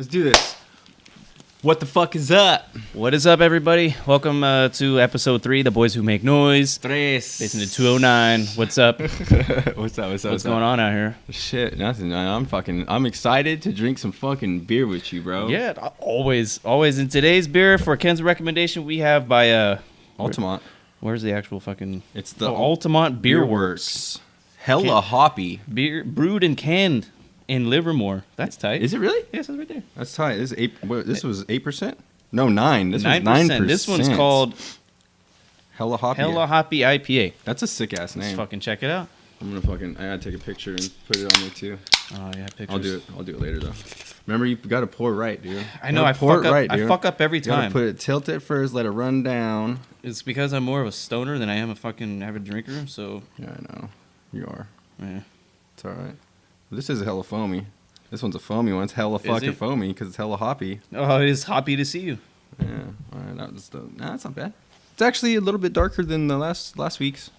Let's do this. What the fuck is up? What is up, everybody? Welcome to episode 3, The Boys Who Make Noise. Tres. Based in the 209. What's up? What's up? What's going on out here? Shit, nothing. I'm excited to drink some fucking beer with you, bro. Yeah, always. In today's beer, for Ken's recommendation, we have by Altamont. Where's the actual fucking? It's the Altamont Beer Works. Hella hoppy. Beer brewed and canned in Livermore. That's tight. Is it really? Yes, that's right there. That's tight. This is 8. This was 8%. No, 9. This 9%. was 9%. This one's called Hella Hoppy. Hella Hoppy IPA. That's a sick ass name. Let's fucking check it out. I gotta take a picture and put it on there too. Oh yeah, pictures. I'll do it later though. Remember, you gotta pour right, dude. I know. I fuck up every time. You gotta tilt it first, let it run down. It's because I'm more of a stoner than I am a fucking avid drinker. So yeah, I know. You are. Yeah. It's all right. This is a hella foamy. This one's a foamy one. It's hella fucking foamy because it's hella hoppy. Oh, it is hoppy to see you. Yeah. All right. That's not bad. It's actually a little bit darker than the last week's.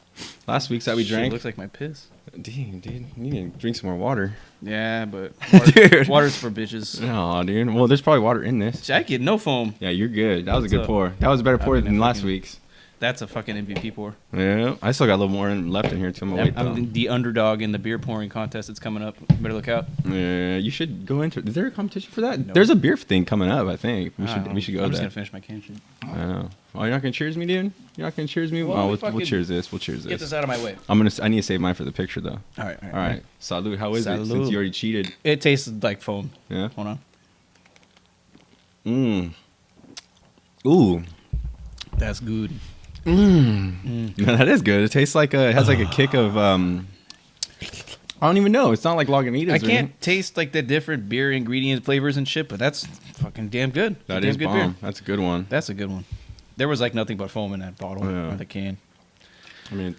Last week's that we drank. Looks like my piss. Damn, dude. You need to drink some more water. Yeah, but dude. Water's for bitches. No, dude. Well, there's probably water in this. I get no foam. Yeah, you're good. That was a good pour. That was a better pour than last week's. That's a fucking MVP pour. Yeah, I still got a little more left in here too. I'm the underdog in the beer pouring contest that's coming up. Better look out. Yeah, you should go into it. Is there a competition for that? No. There's a beer thing coming up, I think. We should go I'm there. just going to finish my can shit. I know. Oh, you're not going to cheers me, dude? You're not going to cheers me? Well, we'll cheers this. We'll cheers this. Get this out of my way. I need to save mine for the picture, though. All right. All right. Salud. How is it since you already cheated? It tastes like foam. Yeah? Hold on. Ooh. That's good. Yeah, that is good. It tastes like it has like a kick of I don't even know. It's not like Lagunitas. I can't taste like the different beer ingredients, flavors, and shit, but that's fucking damn good. That is good bomb. beer. That's a good one. That's a good one. There was like nothing but foam in that bottle or the can. I mean,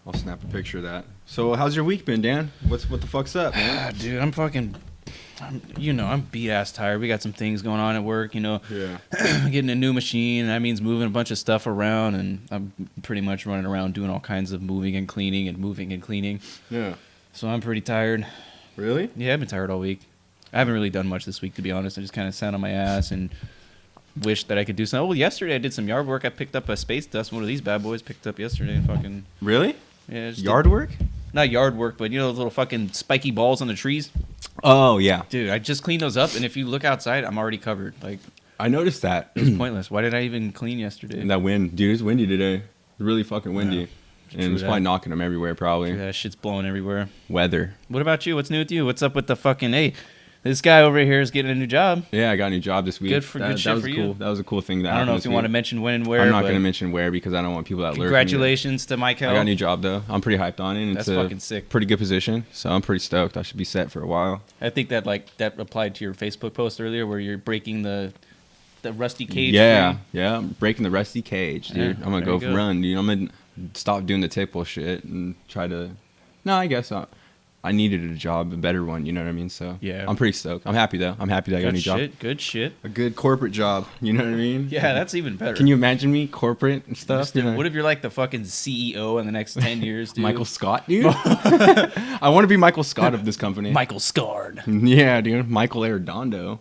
I'll snap a picture of that. So, how's your week been, Dan? What the fuck's up, man? Dude, I'm beat ass tired. We got some things going on at work, Yeah. Getting a new machine, and that means moving a bunch of stuff around, and I'm pretty much running around doing all kinds of moving and cleaning. Yeah. So I'm pretty tired. Really? Yeah, I've been tired all week. I haven't really done much this week, to be honest. I just kind of sat on my ass and wished that I could do something. Well, yesterday I did some yard work. I picked up a space dust. One of these bad boys picked up yesterday. Fucking. Really? Yeah. Yard work? Not yard work, but those little fucking spiky balls on the trees. Oh yeah. Dude, I just cleaned those up, and if you look outside, I'm already covered. Like, I noticed that. it was pointless. Why did I even clean yesterday? And that wind, dude. It's windy today. It's really fucking windy. Yeah, and it's probably knocking them everywhere, probably. Yeah, shit's blowing everywhere. Weather. What about you? What's new with you? What's up with the fucking, hey, this guy over here is getting a new job. Yeah, I got a new job this week. Good shit for you. That was a cool thing. I don't know if you want to mention when and where. I'm not going to mention where because I don't want people that lurk. Congratulations to Mikel. I got a new job, though. I'm pretty hyped on it. That's fucking sick. Pretty good position, so I'm pretty stoked. I should be set for a while. I think that applied to your Facebook post earlier where you're breaking the rusty cage. Yeah, I'm breaking the rusty cage, dude. Yeah, I'm going to go run, dude. I'm going to stop doing the typical shit and try to... No, I guess I needed a job, a better one, you know what I mean? So yeah, I'm pretty stoked. I'm happy, though. I'm happy that I got a new job. Good shit. A good corporate job, you know what I mean? Yeah, that's even better. Can you imagine me, corporate and stuff? What if you're like the fucking CEO in the next 10 years, dude? Michael Scott, dude? I want to be Michael Scott of this company. Michael Scard. Yeah, dude. Michael Arredondo.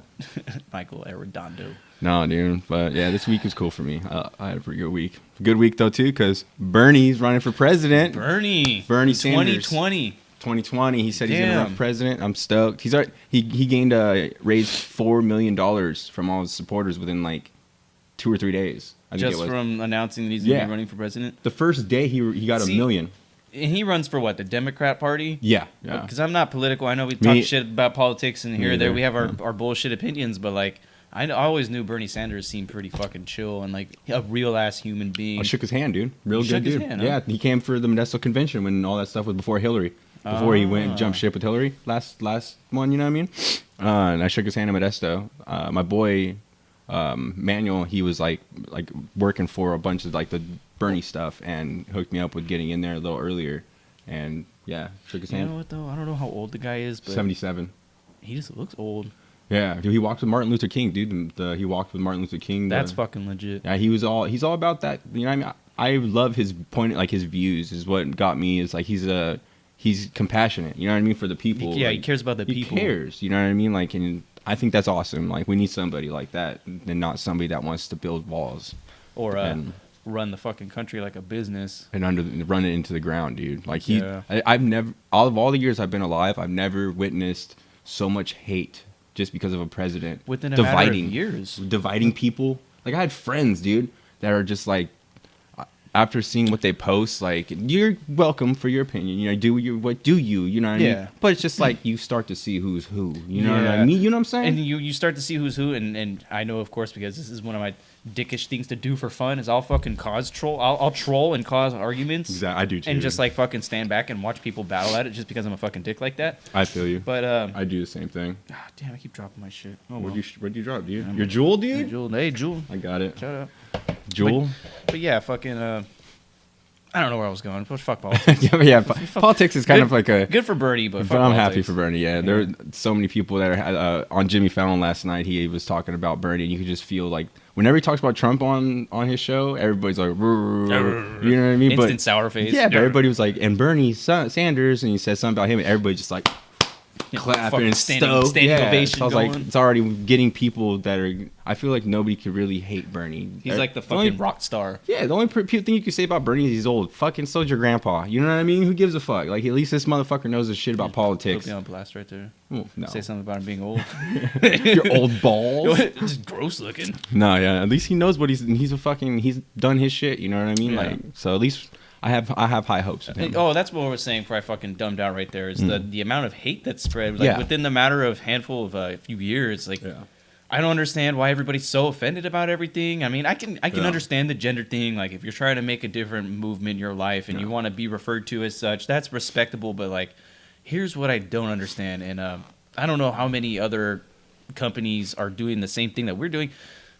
Michael Arredondo. No, dude. But yeah, this week was cool for me. I had a pretty good week. Good week, though, too, because Bernie's running for president. Bernie Sanders. 2020. He said he's going to run for president. I'm stoked. He gained raised $4 million from all his supporters within like 2 or 3 days. I think Just from announcing that he's going to be running for president? The first day he got $1 million. And he runs for what, the Democrat Party? Yeah. Because I'm not political. I know we talk shit about politics and here or there. We have our bullshit opinions, but like, I always knew Bernie Sanders seemed pretty fucking chill and like a real ass human being. I shook his hand, dude. Real good dude. Hand, huh? Yeah, he came for the Modesto convention when all that stuff was before Hillary. Before he went and jumped ship with Hillary last one, you know what I mean? And I shook his hand in Modesto. My boy Manuel, he was like working for a bunch of like the Bernie stuff and hooked me up with getting in there a little earlier. And yeah, shook his hand. You know what though? I don't know how old the guy is, but 77. He just looks old. Yeah, dude, he walked with Martin Luther King, dude. He walked with Martin Luther King. That's fucking legit. Yeah, he's all about that. You know what I mean? I love his point, like his views is what got me. Is like he's compassionate. You know what I mean, for the people. Yeah, like, he cares about the people. He cares. You know what I mean? Like, and I think that's awesome. Like, we need somebody like that, and not somebody that wants to build walls Or run the fucking country like a business. and run it into the ground, dude. Like, Yeah. I've never, all the years I've been alive, I've never witnessed so much hate just because of a president Within a matter of years. dividing people. Like, I had friends, dude, that are just like, after seeing what they post, like, you're welcome for your opinion. You know, what do you? You know what I mean? Yeah. But it's just like you start to see who's who. You know what I mean? You know what I'm saying? And you start to see who's who, and I know, of course, because this is one of my dickish things to do for fun, is I'll fucking cause troll. I'll troll and cause arguments. Exactly, I do too. And just like fucking stand back and watch people battle at it just because I'm a fucking dick like that. I feel you. But I do the same thing. damn, I keep dropping my shit. Oh, Where'd you drop, dude? Your Jewel, dude? Jewel. Hey, Jewel. I got it. Shut up. Jewel? But yeah, fucking. I don't know where I was going, but fuck politics. yeah, politics is kind of like a... Good for Bernie, but fuck But I'm politics. happy for Bernie, yeah. There were so many people that are... on Jimmy Fallon last night, he was talking about Bernie, and you could just feel like... Whenever he talks about Trump on his show, everybody's like... You know what I mean? Instant sour face. Yeah, but everybody was like... And Bernie Sanders, and he said something about him, and everybody just like... clapping and stoked. Standing ovation so I was going. like, it's already getting people that are... I feel like nobody could really hate Bernie. He's like the fucking rock star. Yeah, the only thing you can say about Bernie is he's old. Fucking so's your grandpa. You know what I mean? Who gives a fuck? Like, at least this motherfucker knows his shit about politics. Put me on blast right there. Well, no. Say something about him being old. Your old balls. Just gross looking. No, yeah. At least he knows what he's done his shit. You know what I mean? Yeah. Like, so at least I have high hopes of him. Oh, that's what I was saying before I fucking dumbed out right there. Is the amount of hate that's spread like within the matter of handful of a few years. Like, I don't understand why everybody's so offended about everything. I mean, I can understand the gender thing. Like, if you're trying to make a different movement in your life and you want to be referred to as such, that's respectable. But like, here's what I don't understand, and I don't know how many other companies are doing the same thing that we're doing.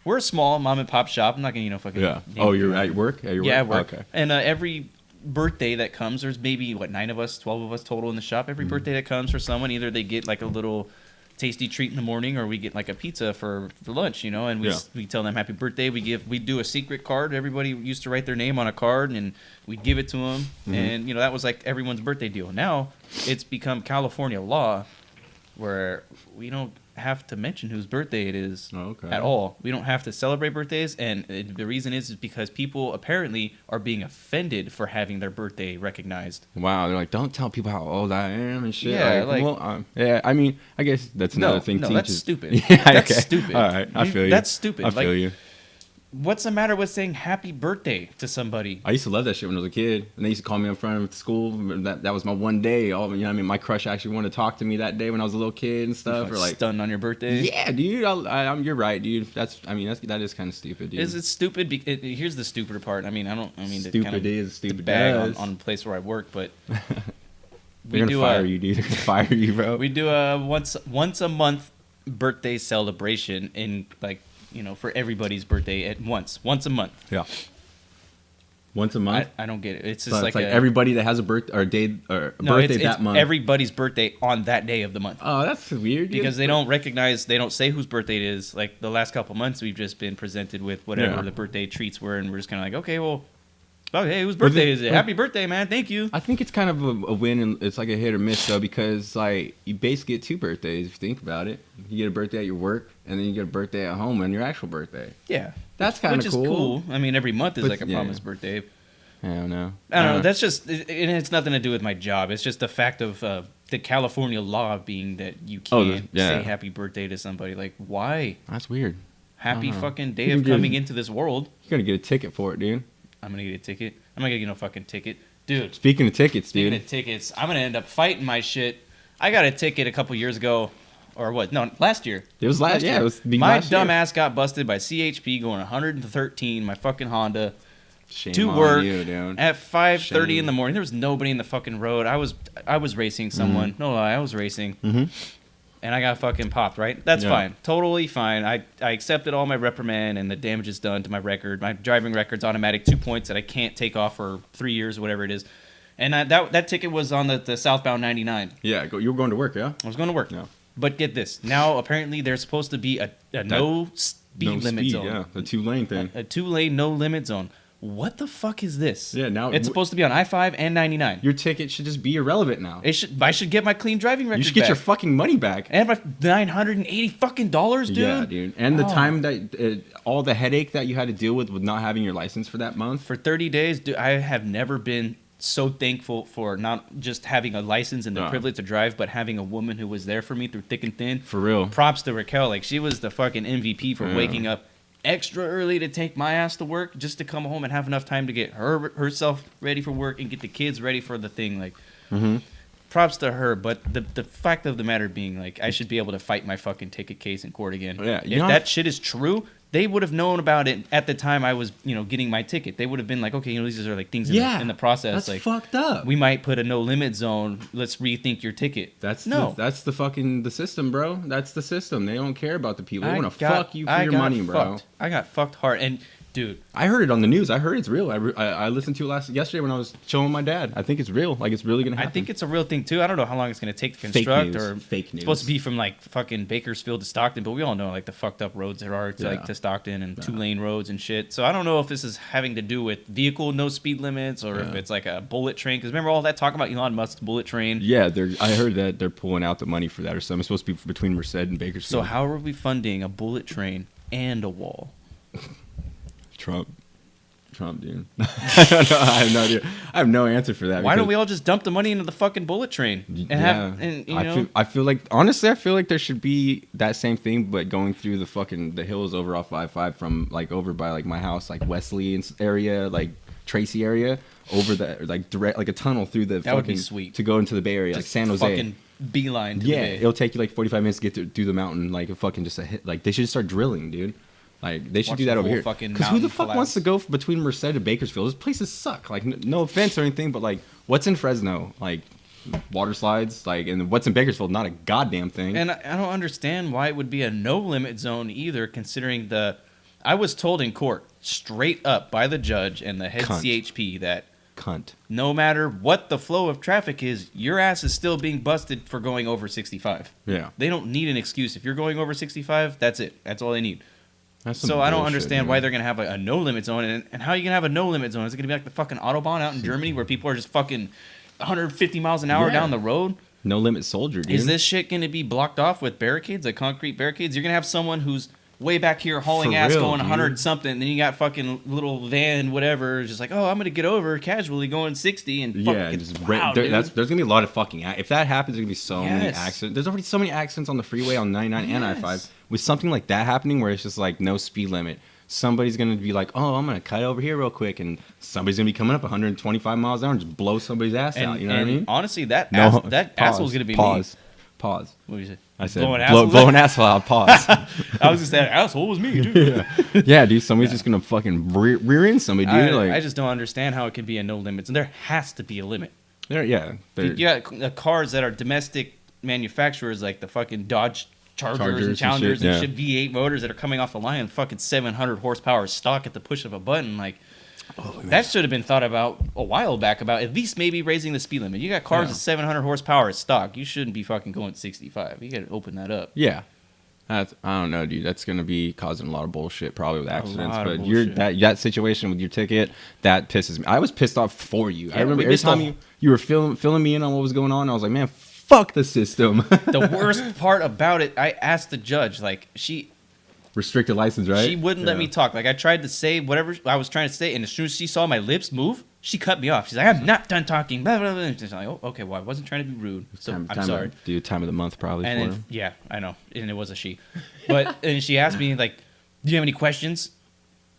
We're a small mom and pop shop. I'm not gonna fucking Oh, you're at work? At your work? Yeah, at work. Okay. And every birthday that comes, there's maybe 9 of us, 12 of us total in the shop. Every birthday that comes for someone, either they get like a little tasty treat in the morning, or we get like a pizza for lunch, you know. And we tell them happy birthday. We do a secret card. Everybody used to write their name on a card, and we'd give it to them. And that was like everyone's birthday deal. Now it's become California law, where we don't have to mention whose birthday it is at all. We don't have to celebrate birthdays, and the reason is because people apparently are being offended for having their birthday recognized. Wow, they're like, don't tell people how old I am and shit. Yeah, well, yeah. I mean, I guess that's another thing. No, that's stupid. Yeah, that's okay. stupid. All right, I feel you. That's stupid. I feel you. What's the matter with saying happy birthday to somebody? I used to love that shit when I was a kid, and they used to call me in front of school. That was my one day. You know what I mean? My crush actually wanted to talk to me that day when I was a little kid and stuff. Or like stunned on your birthday. Yeah, dude. You're right, dude. That is kind of stupid, dude. Is it stupid? Here's the stupider part. I mean, stupid is stupid. Bag on the place where I work, but They're gonna fire you, dude. They're gonna fire you, bro. We do a once a month birthday celebration in like. For everybody's birthday at once a month. Yeah. Once a month? I don't get it. It's just so it's like everybody that has a birthday that month. Everybody's birthday on that day of the month. Oh, that's weird. Because they don't say whose birthday it is. Like the last couple months, we've just been presented with whatever the birthday treats were, and we're just kind of like, okay, well, hey, whose birthday is it? Happy birthday, man! Thank you. I think it's kind of a win, and it's like a hit or miss though, because like you basically get 2 birthdays if you think about it. You get a birthday at your work, and then you get a birthday at home, and your actual birthday. Yeah, that's kind of cool. Which is cool. I mean, every month is like a promised birthday. I don't know. That's just it's nothing to do with my job. It's just the fact of the California law being that you can't say happy birthday to somebody. Like, why? That's weird. Happy fucking day of coming into this world. You're gonna get a ticket for it, dude. I'm gonna get a ticket. I'm not gonna get no fucking ticket. Dude. Speaking of tickets, I'm gonna end up fighting my shit. I got a ticket a couple years ago. Or what? No, last year. It was last year. It was my dumb ass got busted by CHP going 113, my fucking Honda. Shame to on work you, dude. at 5:30 in the morning. There was nobody in the fucking road. I was racing someone. No lie, I was racing. And I got fucking popped, right? That's fine. Totally fine. I accepted all my reprimand and the damage is done to my record. My driving record's automatic 2 points that I can't take off for 3 years or whatever it is. And that ticket was on the southbound 99. Yeah, you were going to work, yeah? I was going to work. Yeah. But get this. Now, apparently, there's supposed to be a no speed limit zone. Yeah, the 2-lane thing. A 2-lane, no limit zone. what the fuck is this? Yeah, now it's supposed to be on I-5 and 99. Your ticket should just be irrelevant now. I should get my clean driving record. You should get back. your fucking money back. And my $980 fucking dollars, dude. Yeah, dude. And the time that all the headache that you had to deal with not having your license for that month. For 30 days, dude, I have never been so thankful for not just having a license and the privilege to drive, but having a woman who was there for me through thick and thin. For real. Props to Raquel. Like, she was the fucking MVP for waking up extra early to take my ass to work just to come home and have enough time to get herself ready for work and get the kids ready for the thing. Like, props to her. But the fact of the matter being, like, I should be able to fight my fucking ticket case in court again. Yeah, if that shit is true, they would have known about it at the time I was, getting my ticket. They would have been like, okay, these are like things in the process. That's like, fucked up. We might put a no limit zone. Let's rethink your ticket. That's the system, bro. That's the system. They don't care about the people. They want to fuck you for your money, bro. I got fucked hard. And dude, I heard it on the news. I heard it's real. I listened to it yesterday when I was showing my dad. I think it's real. Like, it's really gonna happen. I think it's a real thing too. I don't know how long it's gonna take to construct fake news. It's supposed to be from like fucking Bakersfield to Stockton, but we all know like the fucked up roads there are to Stockton and 2-lane roads and shit. So I don't know if this is having to do with vehicle no speed limits or if it's like a bullet train. Because remember all that talk about Elon Musk's bullet train? Yeah, I heard that they're pulling out the money for that or something. It's supposed to be between Merced and Bakersfield. So how are we funding a bullet train and a wall? Trump, dude. I don't know. I have no idea. I have no answer for that. Why don't we all just dump the money into the fucking bullet train I feel like honestly, I feel like there should be that same thing, but going through the hills over off I-5 from like over by like my house, like Wesley area, like Tracy area, over the like direct like a tunnel through the. That would be sweet to go into the Bay Area, just like San Jose. Fucking beeline. To the Bay. It'll take you like 45 minutes to get through the mountain, like a fucking just a hit. Like they should start drilling, dude. Like, they should do that over here. Because who the fuck wants to go between Merced to Bakersfield? Those places suck. Like, no offense or anything, but, like, what's in Fresno? Like, water slides? Like, and what's in Bakersfield? Not a goddamn thing. And I don't understand why it would be a no-limit zone either, considering I was told in court, straight up by the judge and the head CHP, that no matter what the flow of traffic is, your ass is still being busted for going over 65. Yeah. They don't need an excuse. If you're going over 65, that's it. That's all they need. So I don't bullshit, understand why they're going to have a no-limit zone. And how are you going to have a no-limit zone? Is it going to be like the fucking Autobahn out in Germany where people are just fucking 150 miles an hour down the road? No-limit soldier, dude. Is this shit going to be blocked off with barricades, like concrete barricades? You're going to have someone who's way back here hauling ass going 100-something, and then you got fucking little van, whatever, just like, oh, I'm going to get over casually going 60 and fucking there's going to be a lot of fucking... If that happens, there's going to be so many accidents. There's already so many accidents on the freeway on 99 and I-5. With something like that happening where it's just like no speed limit, somebody's going to be like, oh, I'm going to cut over here real quick, and somebody's going to be coming up 125 miles an hour and just blow somebody's ass out. You know what I mean? Honestly, that asshole's going to be me. Pause. What did you say? I said, blow an asshole out, pause. I was going to say, that asshole was me, dude. Yeah, dude, somebody's just going to fucking rear end somebody, dude. I just don't understand how it can be a no limits. And there has to be a limit. You got cars that are domestic manufacturers, like the fucking Dodge Chargers and Challengers and shit, V8 motors that are coming off the line, fucking 700 horsepower stock at the push of a button. Like, that should have been thought about a while back, about at least maybe raising the speed limit. You got cars with 700 horsepower at stock. You shouldn't be fucking going 65. You got to open that up. Yeah. I don't know, dude. That's going to be causing a lot of bullshit, probably with accidents. But that situation with your ticket, that pisses me. I was pissed off for you. I remember every time you were filling me in on what was going on, I was like, man, fuck the system. The worst part about it, I asked the judge, like, restricted license, right? She wouldn't let me talk. Like, I tried to say whatever I was trying to say, and as soon as she saw my lips move, she cut me off. She's like, I'm not done talking. Blah, blah, blah. And she's like, oh, okay, well, I wasn't trying to be rude. So I'm sorry. Time of the month, probably. And then, yeah, I know. And it was a she. But and she asked me, like, do you have any questions?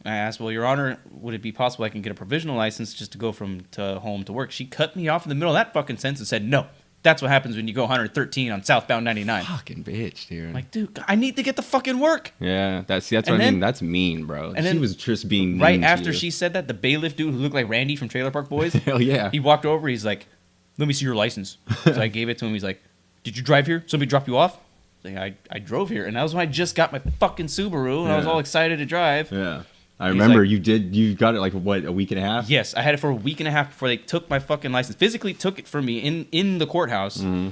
I asked, well, Your Honor, would it be possible I can get a provisional license just to go from home to work? She cut me off in the middle of that fucking sentence and said, no. That's what happens when you go 113 on southbound 99. Fucking bitch, dude. I'm like, dude, I need to get the fucking work. Yeah, that's what I mean. That's mean, bro. And she was just being mean right after she said that, the bailiff dude who looked like Randy from Trailer Park Boys. Hell yeah. He walked over. He's like, let me see your license. So I gave it to him. He's like, did you drive here? Somebody drop you off? Like, I drove here. And that was when I just got my fucking Subaru, and I was all excited to drive. Yeah. I remember you got it like, what, a week and a half? Yes, I had it for a week and a half before they took my fucking license. Physically took it from me in the courthouse. Mm-hmm.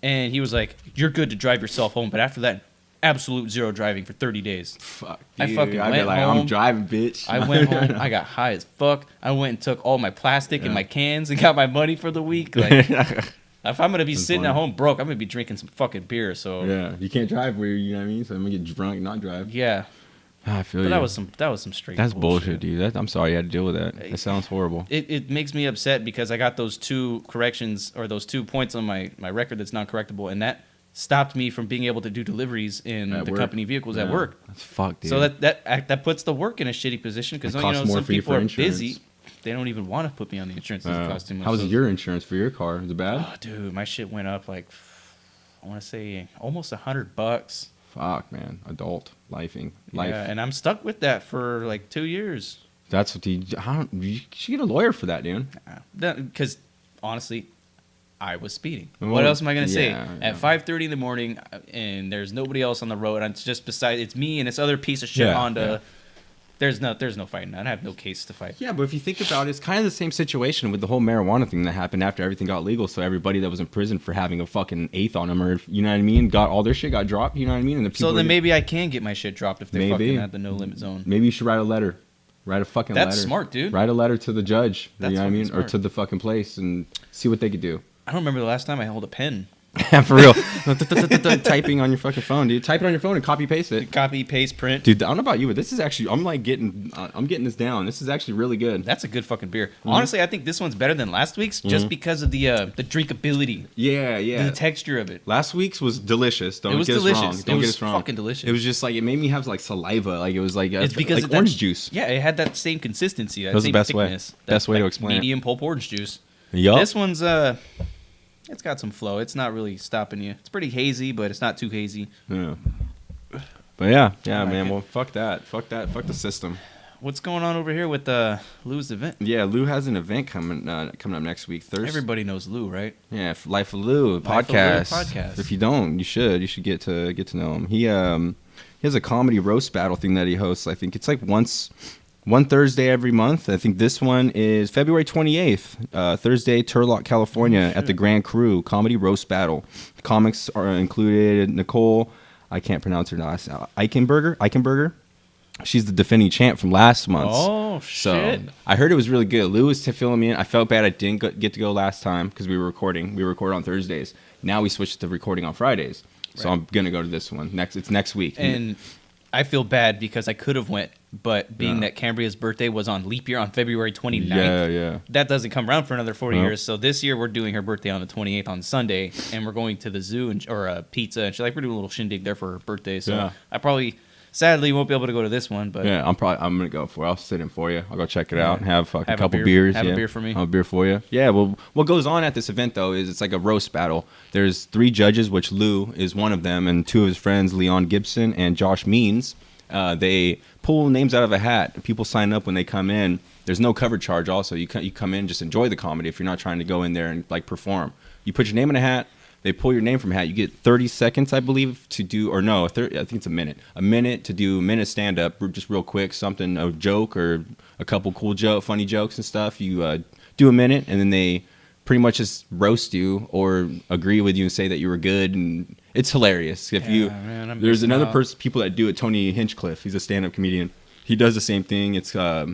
And he was like, you're good to drive yourself home. But after that, absolute zero driving for 30 days. Fuck. I Dude, fucking I'd be went like, home. I'm driving, bitch. I went home. I got high as fuck. I went and took all my plastic and my cans and got my money for the week. Like, if I'm gonna be sitting at home broke, I'm gonna be drinking some fucking beer. So yeah, you can't drive where you know what I mean. So I'm gonna get drunk and not drive. yeah. I feel But you. that was some straight. That's bullshit, dude. I'm sorry you had to deal with that. That sounds horrible. It makes me upset because I got those 2 corrections or those 2 points on my record that's not correctable, and that stopped me from being able to do deliveries in At the work. company vehicles at work. That's fucked, dude. So that puts the work in a shitty position because It you costs know more some for you people for are insurance. busy. They don't even want to put me on the insurance. It costs too much. How's So- your insurance for your car? Is it bad? Oh, dude, my shit went up like I want to say almost $100. Fuck, man. Adult life. Yeah, and I'm stuck with that for like 2 years. That's what you should get a lawyer for that, dude. Because honestly, I was speeding. Well, What else am I gonna say? yeah. At 5:30 in the morning, and there's nobody else on the road. And it's just beside it's me and this other piece of shit Yeah, Honda. yeah. There's no fighting. I have no case to fight. Yeah, but if you think about it, it's kind of the same situation with the whole marijuana thing that happened after everything got legal. So everybody that was in prison for having a fucking eighth on them, or you know what I mean, got all their shit got dropped. You know what I mean? And the people So then maybe I can get my shit dropped if they're Maybe. fucking at the no limit zone. maybe you should write a letter. Write a fucking letter. That's smart, dude. Write a letter to the judge. That's you know what I mean? fucking Or smart. to the fucking place and see what they could do. I don't remember the last time I held a pen. For real. Typing on your fucking phone, dude. Type it on your phone and copy paste it. Copy, paste, print. Dude, I don't know about you, but this is actually I'm getting this down. This is actually really good. That's a good fucking beer. Honestly, I think this one's better than last week's just because of the drinkability, Yeah. the texture of it. Last week's was delicious. Don't It was get delicious. us wrong. It Don't was get us wrong. fucking delicious. It was just like it made me have like saliva. Like it was like It's because like of that- orange juice. Yeah, it had that same consistency. That was the same best way. thickness. Best way to like explain it. medium pulp orange juice. Yup. This one's it's got some flow. It's not really stopping you. It's pretty hazy, but it's not too hazy. Yeah. But yeah, I like man. it. Well, fuck that. Fuck the system. What's going on over here with Lou's event? Yeah, Lou has an event coming up next week, Thursday. Everybody knows Lou, right? Yeah, Life of Lou Life of Lou podcast. podcast. If you don't, you should. You should get to know him. He has a comedy roast battle thing that he hosts. I think it's like one Thursday every month. I think this one is February 28th, Thursday, Turlock, California, at the Grand Crue Comedy Roast Battle. Comics are included Nicole, I can't pronounce her last name, Eichenberger. She's the defending champ from last month. Oh, So shit. I heard it was really good. Lou was filling me in. I felt bad I didn't get to go last time because we were recording. We record on Thursdays. Now we switched to recording on Fridays. So Right. I'm gonna go to this one It's next week. And I feel bad because I could have went, but being Yeah. that Cambria's birthday was on leap year on February 29th, yeah. that doesn't come around for another 40 Nope. years. So this year we're doing her birthday on the 28th on Sunday, and we're going to the zoo or pizza, and we're doing a little shindig there for her birthday. So Yeah. I probably, sadly, won't be able to go to this one, but Yeah, I'm gonna go for it. I'll sit in for you. I'll go check it out and have a Have a couple beer. beers. Have a yeah. beer for me. Have a beer for you. Yeah. Well, what goes on at this event though is it's like a roast battle. There's 3 judges, which Lou is one of them, and 2 of his friends, Leon Gibson and Josh Means. They pull names out of a hat. People sign up when they come in. There's no cover charge. Also, you come in, just enjoy the comedy. If you're not trying to go in there and like perform, you put your name in a hat. They pull your name from a hat. You get 30 seconds, I believe, to do, or no, I think it's a minute. A minute to do a minute stand up, just real quick, something, a joke or a couple cool funny jokes and stuff. You do a minute, and then they pretty much just roast you or agree with you and say that you were good, and it's hilarious. man, I'm There's missing another out. people that do it. Tony Hinchcliffe, he's a stand-up comedian. He does the same thing. It's I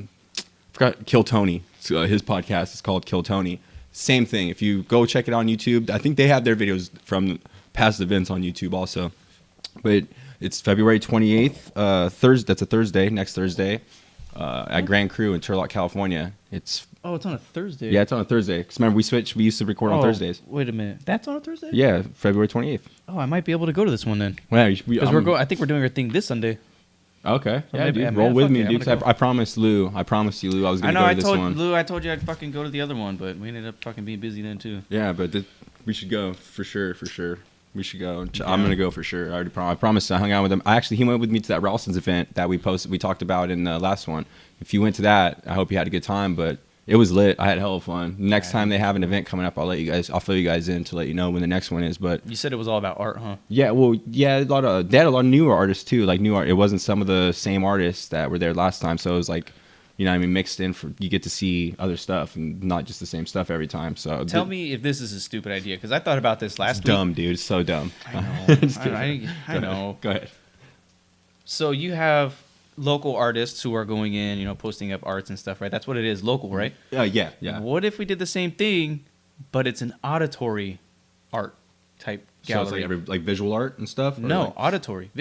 forgot Kill Tony. His podcast is called Kill Tony. Same thing. If you go check it out on YouTube, I think they have their videos from past events on YouTube also. But it's February 28th, Thursday. That's a Thursday. Next Thursday, at Grand Crue in Turlock, California. It's it's on a Thursday. it's on a Thursday. 'Cause remember we switched. We used to record on Thursdays. Wait a minute, that's on a Thursday? Yeah, February 28th. Oh, I might be able to go to this one then. Well, Because I think we're doing our thing this Sunday. Okay. So Yeah, maybe- dude. yeah, Roll man, with fuck me, yeah, I'm dude. gonna 'Cause go. I promised you, Lou, I was I going know. to go I to this told one. Lou. I told you I'd fucking go to the other one, but we ended up fucking being busy then too. Yeah, but we should go for sure. We should go. I'm gonna go for sure. I already I promised. I hung out with him. He went with me to that Ralston's event that we talked about in the last one. If you went to that, I hope you had a good time. But it was lit. I had hell of fun. Next time they have an event coming up, I'll fill you guys in to let you know when the next one is. But You said it was all about art, huh? yeah, well, yeah, they had a lot of newer artists too, like new art. It wasn't some of the same artists that were there last time. So it was like you know what I mean, mixed in for you get to see other stuff and not just the same stuff every time. So tell me if this is a stupid idea, because I thought about this last week. Dumb, dude. It's so dumb. I know. I know. Go ahead. So you have local artists who are going in, you know, posting up arts and stuff, right? That's what it is, local, right? Yeah. What if we did the same thing, but it's an auditory art type gallery? So it's like visual art and stuff? No, like... auditory.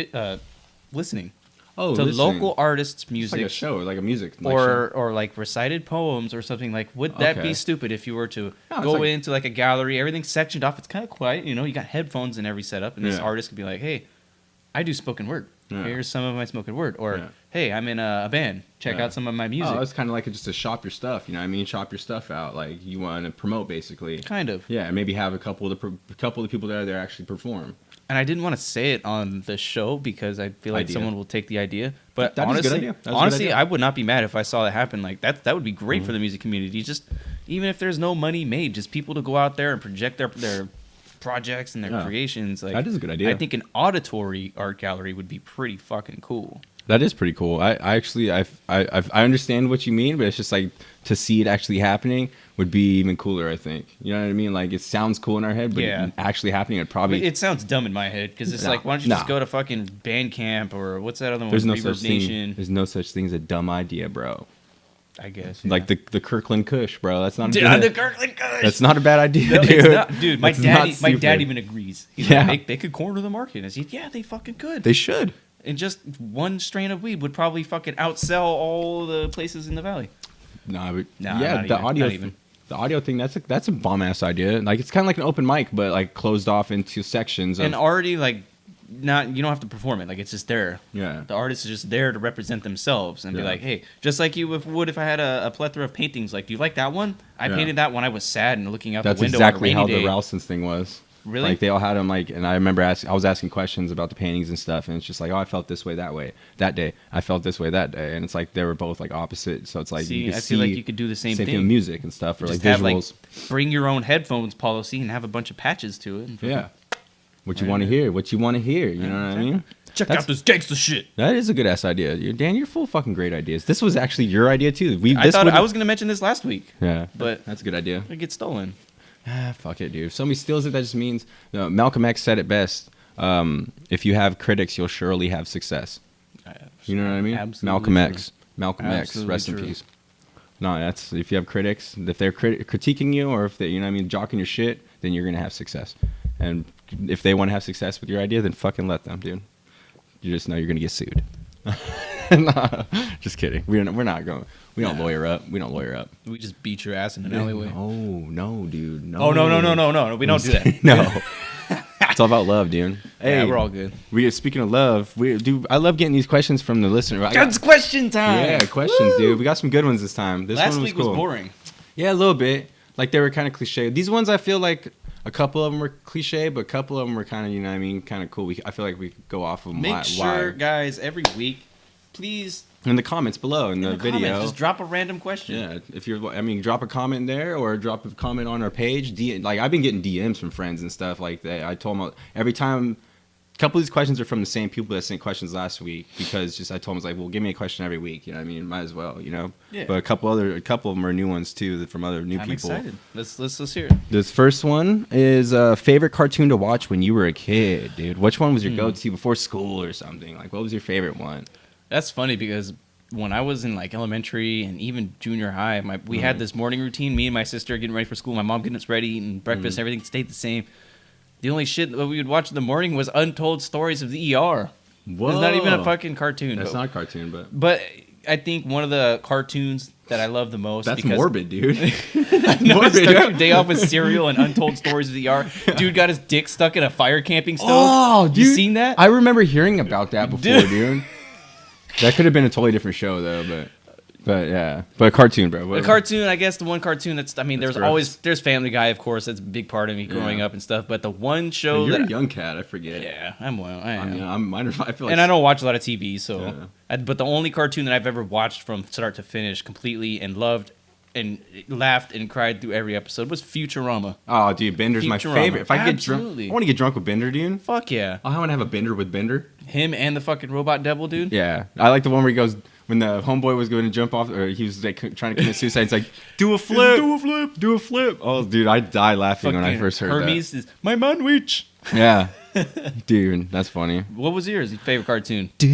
Listening. Oh, to listening. local artists' music. It's like a show, like a music. Or like recited poems or something. Like, would that be stupid if you were to go into like a gallery, everything's sectioned off, it's kind of quiet, you know, you got headphones in every setup, and this artist could be like, hey, I do spoken word. Here's some of my spoken word. Or, hey, I'm in a band. Check out some of my music. Oh, it's kind of like just to shop your stuff, you know what I mean? Shop your stuff out. Like, you want to promote, basically. Kind of. Yeah, and maybe have a couple of the people there actually perform. And I didn't want to say it on the show because I feel like someone will take the idea. But that honestly, is a good idea. Honestly, I would not be mad if I saw that happen. Like that would be great for the music community. Just even if there's no money made, just people to go out there and project their projects and their creations. Like, that is a good idea. I think an auditory art gallery would be pretty fucking cool. That is pretty cool. I actually I understand what you mean, but it's just like to see it actually happening would be even cooler. I think, you know what I mean. Like, it sounds cool in our head, but actually happening, it probably it sounds dumb in my head because it's like, why don't you just go to fucking Bandcamp or what's that other one? There's no Reverb such Nation. thing. There's no such thing as a dumb idea, bro. I guess like the Kirkland Kush, bro. That's not the Kirkland Kush. That's not a bad idea, no, dude. Not, dude, my dad even agrees. He's like, they could corner the market. And I said, yeah, they fucking could. They should. And just one strain of weed would probably fucking outsell all the places in the valley. The audio thing, that's a bomb ass idea. Like, it's kind of like an open mic, but like closed off into sections. And already like you don't have to perform it. Like, it's just there. Yeah. The artist is just there to represent themselves and be like, hey, just like you would if I had a plethora of paintings. Like, do you like that one? I painted that when I was sad and looking out the window. That's exactly on a rainy how day. the Ralston's thing was. Really? Like, they all had them, like, and I remember I was asking questions about the paintings and stuff, and it's just like, oh, I felt this way that day. I felt this way that day, and it's like they were both like opposite. So it's like, I feel like you could do the same thing with music and stuff, or just like have, visuals. Like, bring your own headphones policy and have a bunch of patches to it. Yeah. What you want to hear? What you want to hear? You know what I mean? Check out this gangsta shit. That is a good ass idea, Dan. You're full of fucking great ideas. This was actually your idea too. I thought I was gonna mention this last week. Yeah, but that's a good idea. It gets stolen. Fuck it, dude. If somebody steals it, that just means Malcolm X said it best. If you have critics, you'll surely have success. You know what I mean? Absolutely Malcolm true. X. Malcolm X. Rest true. in peace. No, that's if you have critics, if they're critiquing you, or if they, you know what I mean, jocking your shit, then you're gonna have success. And if they want to have success with your idea, then fucking let them, dude. You just know you're gonna get sued. No, just kidding. We're not going. We don't lawyer up. We don't lawyer up. We just beat your ass in an alleyway. No, dude. No. Oh no. We don't do that. No. It's all about love, dude. Hey, yeah, we're all good. Speaking of love, I love getting these questions from the listener. It's question time. Yeah, questions, dude. We got some good ones this time. Last one was week cool. was boring. Yeah, a little bit. Like, they were kind of cliche. These ones, I feel like a couple of them were cliche, but a couple of them were kind of, you know what I mean, kind of cool. I feel like we could go off of them. Make sure, guys, every week, please, in the comments below in the video, comments, just drop a random question. Yeah, if drop a comment there or drop a comment on our page. Like, I've been getting DMs from friends and stuff like that. I told them every time. A couple of these questions are from the same people that sent questions last week, because I told them, it's like, well, give me a question every week. You know what I mean? Might as well, you know. Yeah. But a couple of them are new ones too, from other new people. I'm excited. Let's hear it. This first one is favorite cartoon to watch when you were a kid, dude. Which one was your go-to before school or something? Like, what was your favorite one? That's funny because when I was in like elementary and even junior high, we had this morning routine. Me and my sister getting ready for school. My mom getting us ready, eating breakfast. Everything stayed the same. The only shit that we would watch in the morning was Untold Stories of the ER. Whoa. It's not even a fucking cartoon. That's not a cartoon, but I think one of the cartoons that I love the most. That's morbid, dude. That's morbid. Start your day off with cereal and Untold Stories of the ER. Dude got his dick stuck in a fire camping stove. Oh, dude. You seen that? I remember hearing about that before, dude. That could have been a totally different show, though, but yeah. But a cartoon, bro. A cartoon, I guess the one cartoon there's Family Guy, of course. That's a big part of me growing up and stuff. But the one show you're a young cat, I forget. Yeah, I am. I feel like, and I don't watch a lot of TV, so. Yeah. But the only cartoon that I've ever watched from start to finish completely and loved and laughed and cried through every episode was Futurama. Oh, dude, Bender's my favorite. If I get drunk, I want to get drunk with Bender, dude. Fuck yeah. I want to have a Bender with Bender. Him and the fucking robot devil, dude. Yeah, I like the one where he goes, when the homeboy was going to jump off, or he was like trying to commit suicide. It's like, do a flip, do a flip, do a flip. Oh, dude, I died laughing when I first heard Hermes that. is my manwich. Yeah, dude, that's funny. What was yours? Your favorite cartoon? Doug.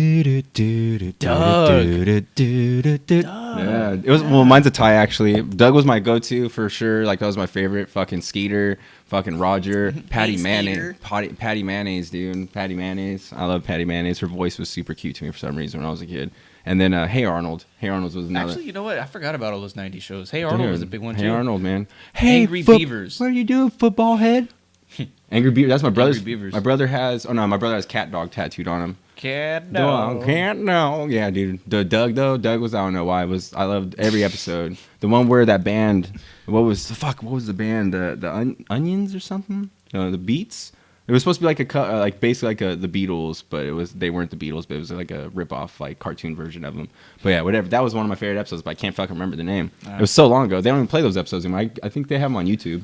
Yeah, it was. Well, mine's a tie actually. Doug was my go-to for sure. Like that was my favorite. Fucking Skeeter, fucking Roger, Patty Mayonnaise, Patty Mayonnaise, dude. Patty Mayonnaise. I love Patty Mayonnaise. Her voice was super cute to me for some reason when I was a kid. And then Hey Arnold. Hey Arnold was another. Actually, you know what? I forgot about all those 90s shows. Hey Arnold was a big one too. Hey Arnold, man. Hey, Angry Beavers. What are you doing, football head? Angry Beaver. That's my brother's. Angry Beavers. My brother has. Oh no, my brother has cat dog tattooed on him. Cat dog. Cat dog. Yeah, dude. The Doug though. Doug was. I don't know why. I loved every episode. The one where that band. What was the band? The Onions or something? No, the Beats. It was supposed to be like basically like the Beatles, but they weren't the Beatles, but it was like a rip-off like cartoon version of them. But yeah, whatever. That was one of my favorite episodes, but I can't fucking remember the name. It was so long ago. They don't even play those episodes anymore. I think they have them on YouTube.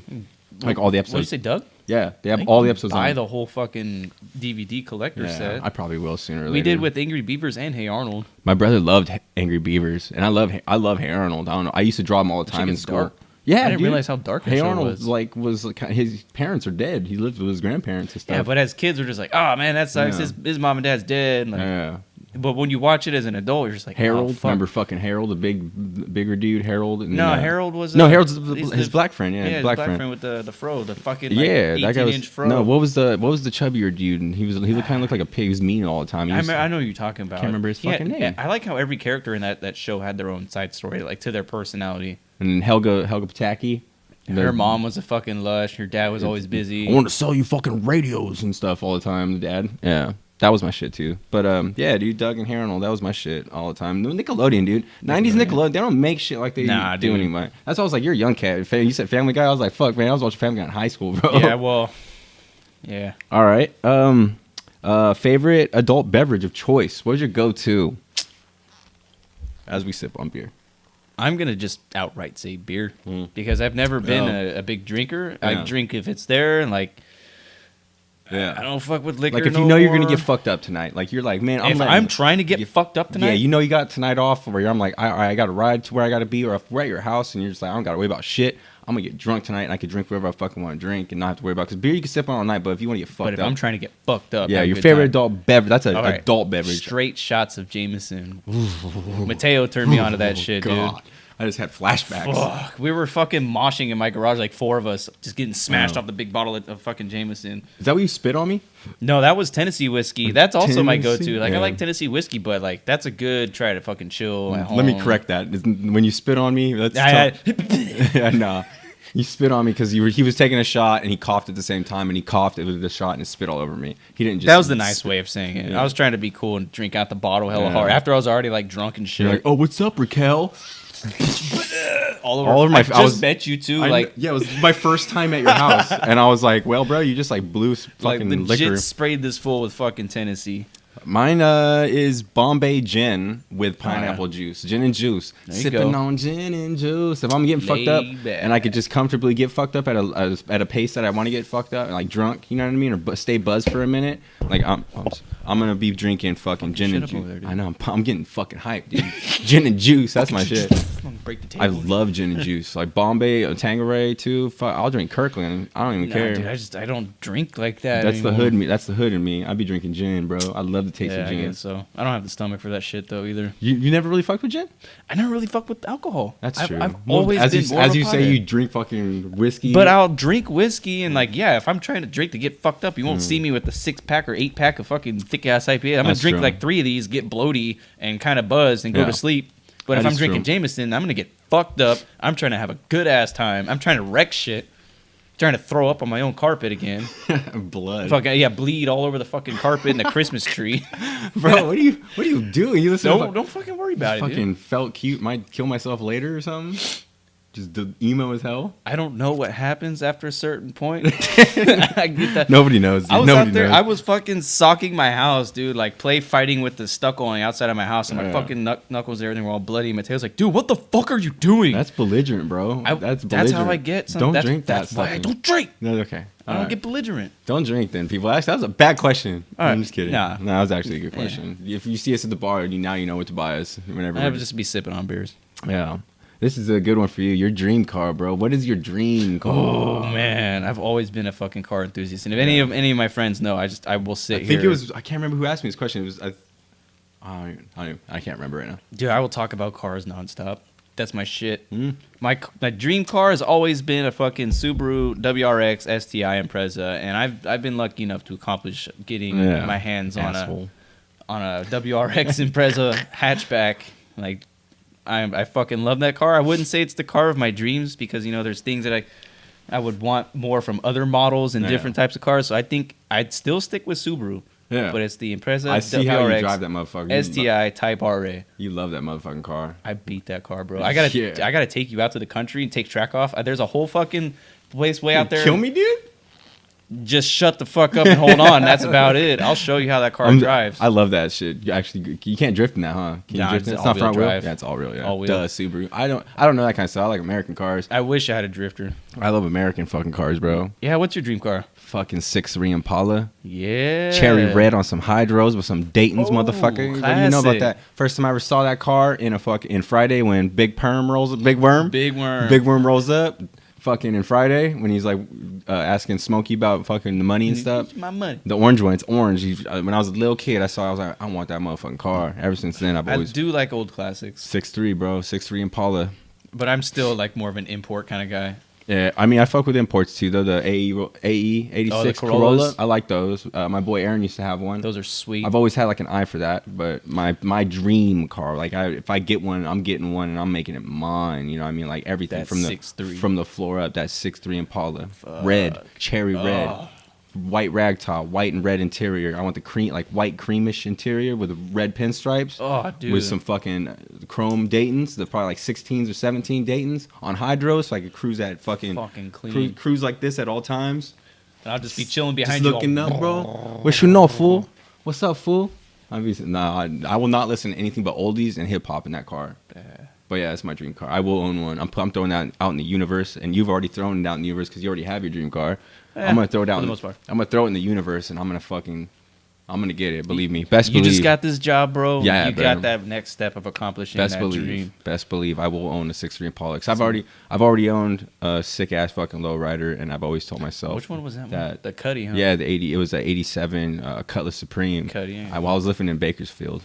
Like all the episodes. What did you say, Doug? Yeah, they have all the episodes. Buy the whole fucking DVD collector set. I probably will sooner or later. We did with Angry Beavers and Hey Arnold. My brother loved Angry Beavers, and I love Hey Arnold. I don't know. I used to draw them all the time in school. Dark. Yeah, I didn't realize how dark that Hey show Arnold was. was his parents are dead. He lived with his grandparents and stuff. Yeah, but as kids, we're just like, oh man, that sucks. Yeah. His mom and dad's dead. Like, Yeah. But when you watch it as an adult, you're just like, Harold, oh, fuck. remember fucking Harold, the bigger dude, Harold. And, No, Harold was. Harold's his black friend. Yeah, his black friend with the fro, the fucking yeah, that guy was. 18-inch fro. No, what was the chubbier dude? And he kind of looked like a pig. He was mean all the time. I know who you're talking about. Can't remember his fucking name. Yeah, I like how every character in that show had their own side story, like to their personality. And then Helga Pataki. Her mom was a fucking lush. Her dad was always busy. I want to sell you fucking radios and stuff all the time, Dad. Yeah. That was my shit too. But yeah, dude, Doug and Harold, that was my shit all the time. Nickelodeon, dude. 90s Nickelodeon, they don't make shit like they do anymore. That's why I was like, you're a young cat. You said Family Guy, I was like, fuck, man, I was watching Family Guy in high school, bro. Yeah, well, yeah. All right. Favorite adult beverage of choice. What's your go-to? As we sip on beer. I'm going to just outright say beer because I've never been a big drinker. Yeah. I drink if it's there and like, yeah. I don't fuck with liquor. Like if you know you're gonna get fucked up tonight, like you're like, man, I'm trying to get fucked up tonight. Yeah, you know you got tonight off where I'm like, I got to ride to where I got to be, or if we're at your house and you're just like, I don't got to worry about shit. I'm gonna get drunk tonight and I can drink whatever I fucking want to drink and not have to worry about. Because beer you can sip on all night, but if you want to get fucked up, but if I'm trying to get fucked up, yeah, your favorite adult beverage. That's an right. adult beverage. Straight shots of Jameson. Mateo turned me onto that shit, dude. I just had flashbacks. Fuck. We were fucking moshing in my garage, like four of us, just getting smashed off the big bottle of fucking Jameson. Is that what you spit on me? No, that was Tennessee whiskey. That's also my go-to. Like I like Tennessee whiskey, but like that's a good try to fucking chill at home. Let me correct that. When you spit on me, that's yeah, nah. You spit on me because he was taking a shot and he coughed at the same time and he coughed with the shot and it spit all over me. He didn't just. That was the nice way of saying it. Yeah. I was trying to be cool and drink out the bottle hella hard after I was already like drunk and shit. You're like, oh, what's up, Raquel? all over my. I just met you too. Yeah, it was my first time at your house, and I was like, well, bro, you just like blew fucking like, legit liquor. Sprayed this full with fucking Tennessee. Mine is Bombay gin with pineapple juice. Gin and juice. Sipping on gin and juice. If I'm getting fucked up and I could just comfortably get fucked up at a pace that I want to get fucked up, like drunk, you know what I mean? Or stay buzzed for a minute. Like I'm going to be drinking fucking gin and juice. I know. I'm getting fucking hyped, dude. Gin and juice. That's my shit. Break the table. I love gin and juice. Like Bombay, Tanqueray too. I'll drink Kirkland. I don't even care. Dude, I don't drink like that. That's anymore. the hood. That's the hood in me. I'd be drinking gin, bro. I love the taste of gin. I guess so I don't have the stomach for that shit though either. You never really fucked with gin? I never really fucked with alcohol. That's true. I've always been more as you say, you drink fucking whiskey. But I'll drink whiskey and like if I'm trying to drink to get fucked up, you won't see me with a 6-pack or 8-pack of fucking thick ass IPA. I'm gonna drink like 3 of these, get bloaty and kind of buzzed and go to sleep. But if I'm drinking Jameson, I'm gonna get fucked up. I'm trying to have a good ass time. I'm trying to wreck shit. Trying to throw up on my own carpet again. Blood. Fucking bleed all over the fucking carpet and the Christmas tree. Bro, what are you doing? You listen. Don't fucking worry about it. Fucking felt cute. Might kill myself later or something. Just the emo as hell. I don't know what happens after a certain point. I get that. Nobody knows. Dude. I was Nobody out there. knows. I was fucking socking my house, dude. Like fighting with the stucco on the outside of my house, and my fucking knuckles and everything were all bloody. Mateo's like, dude, what the fuck are you doing? That's belligerent, bro. That's belligerent. That's how I get. Don't drink that stuff. That's why I don't drink. No, okay. I don't get belligerent. Don't drink then, people. Actually, that was a bad question. All I'm right. just kidding. Nah. No, that was actually a good question. If you see us at the bar, now you know what to buy us. Whenever I would just be sipping on beers. Yeah. This is a good one for you. Your dream car, bro. What is your dream car? Oh man, I've always been a fucking car enthusiast, and if any of my friends know, I will sit here. I think it was. I can't remember who asked me this question. It was. I can't remember right now. Dude, I will talk about cars nonstop. That's my shit. Mm. My dream car has always been a fucking Subaru WRX STI Impreza, and I've been lucky enough to accomplish getting my hands on a WRX Impreza hatchback. Like, I fucking love that car. I wouldn't say it's the car of my dreams because there's things that I would want more from other models and different types of cars. So I think I'd still stick with Subaru. Yeah, but it's the Impreza I see WRX, how you drive that motherfucker. STI Type RA. You love that motherfucking car. I beat that car, bro. I gotta take you out to the country and take track off. There's a whole fucking place way out there. Kill me, dude. Just shut the fuck up and hold on. That's about it. I'll show you how that car drives. I love that shit. You can't drift in that, huh? Can you drift in it? It's not front wheel. Yeah, it's all wheel. Yeah, all wheel. Duh, Subaru. I don't know that kind of stuff. I like American cars. I wish I had a drifter. I love American fucking cars, bro. Yeah, what's your dream car? Fucking 6'3" Impala. Yeah. Cherry red on some hydros with some Dayton's, motherfucker. What do you know about that? First time I ever saw that car in Friday when Big Worm rolls up. Fucking in Friday when he's like asking Smokey about fucking the money and stuff. My money. The orange one, it's orange. When I was a little kid, I was like, I want that motherfucking car. Ever since then, I do like old classics. 6'3", bro, 6'3" Impala. But I'm still like more of an import kind of guy. Yeah, I mean, I fuck with imports too, though. The AE 86 Corolla, I like those. My boy Aaron used to have one. Those are sweet. I've always had like an eye for that, but my dream car, like if I get one, I'm getting one and I'm making it mine. You know what I mean? Like everything from the floor up. That 6'3" Impala, red, cherry red, white rag top, white and red interior. I want the cream, like white creamish interior with red pinstripes. Oh, dude. With some fucking chrome Daytons, the probably like 16s or 17 Daytons on hydro, so I could cruise at fucking clean. Cruise like this at all times. And I'll just be chilling behind just you. Looking up, bro. What you know, fool? What's up, fool? I will not listen to anything but oldies and hip hop in that car. But yeah, it's my dream car. I will own one. I'm throwing that out in the universe, and you've already thrown it out in the universe because you already have your dream car. I'm gonna throw it out. For the most part. I'm gonna throw it in the universe, and I'm gonna get it. Believe me. You just got this job, bro. Yeah, you got that next step of accomplishing that dream. Best believe. I will own a 6'3" Impala. I've already owned a sick ass fucking lowrider, and I've always told myself. Which one was that? One? The Cuddy, huh? Yeah, it was an '87 Cutlass Supreme. Cuddy. Yeah. While I was living in Bakersfield.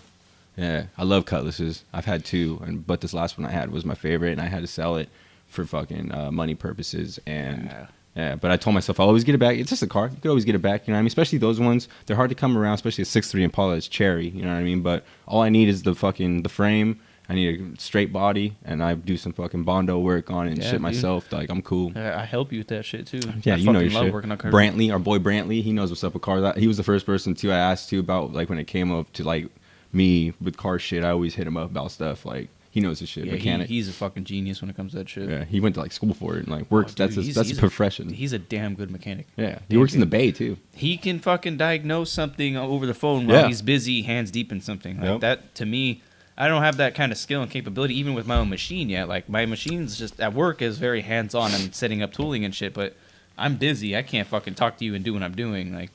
Yeah, I love Cutlasses. I've had two, but this last one I had was my favorite, and I had to sell it for fucking money purposes. And yeah, but I told myself I'll always get it back. It's just a car. You could always get it back. You know what I mean? Especially those ones. They're hard to come around, especially a 6'3" Impala. It's cherry. You know what I mean? But all I need is the frame. I need a straight body, and I do some fucking Bondo work on it and shit myself. Like, I'm cool. I help you with that shit, too. Yeah, you know your shit. Brantley, our boy Brantley, he knows what's up with cars. He was the first person, too, I asked, too, about, like, when it came up to, like, me with car shit. I always hit him up about stuff. Like, he knows his shit. Yeah, mechanic. He's a fucking genius when it comes to that shit. Yeah, he went to, like, school for it and, like, works. That's his profession. He's a damn good mechanic. Yeah, he works in the Bay, too. He can fucking diagnose something over the phone while he's busy, hands deep in something. Like, that, to me... I don't have that kind of skill and capability even with my own machine yet. Like, my machine's just at work is very hands-on and setting up tooling and shit, but I'm busy. I can't fucking talk to you and do what I'm doing. Like,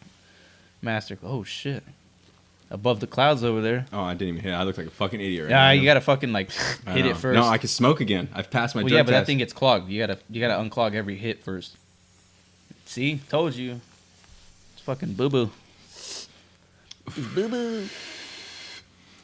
master, oh shit. Above the clouds over there. Oh, I didn't even hit it. I look like a fucking idiot right now. Yeah, you gotta fucking like hit it first. No, I can smoke again. I've passed my drug yeah, but test. that thing gets clogged. You gotta unclog every hit first. See? Told you. It's fucking boo-boo. Boo-boo.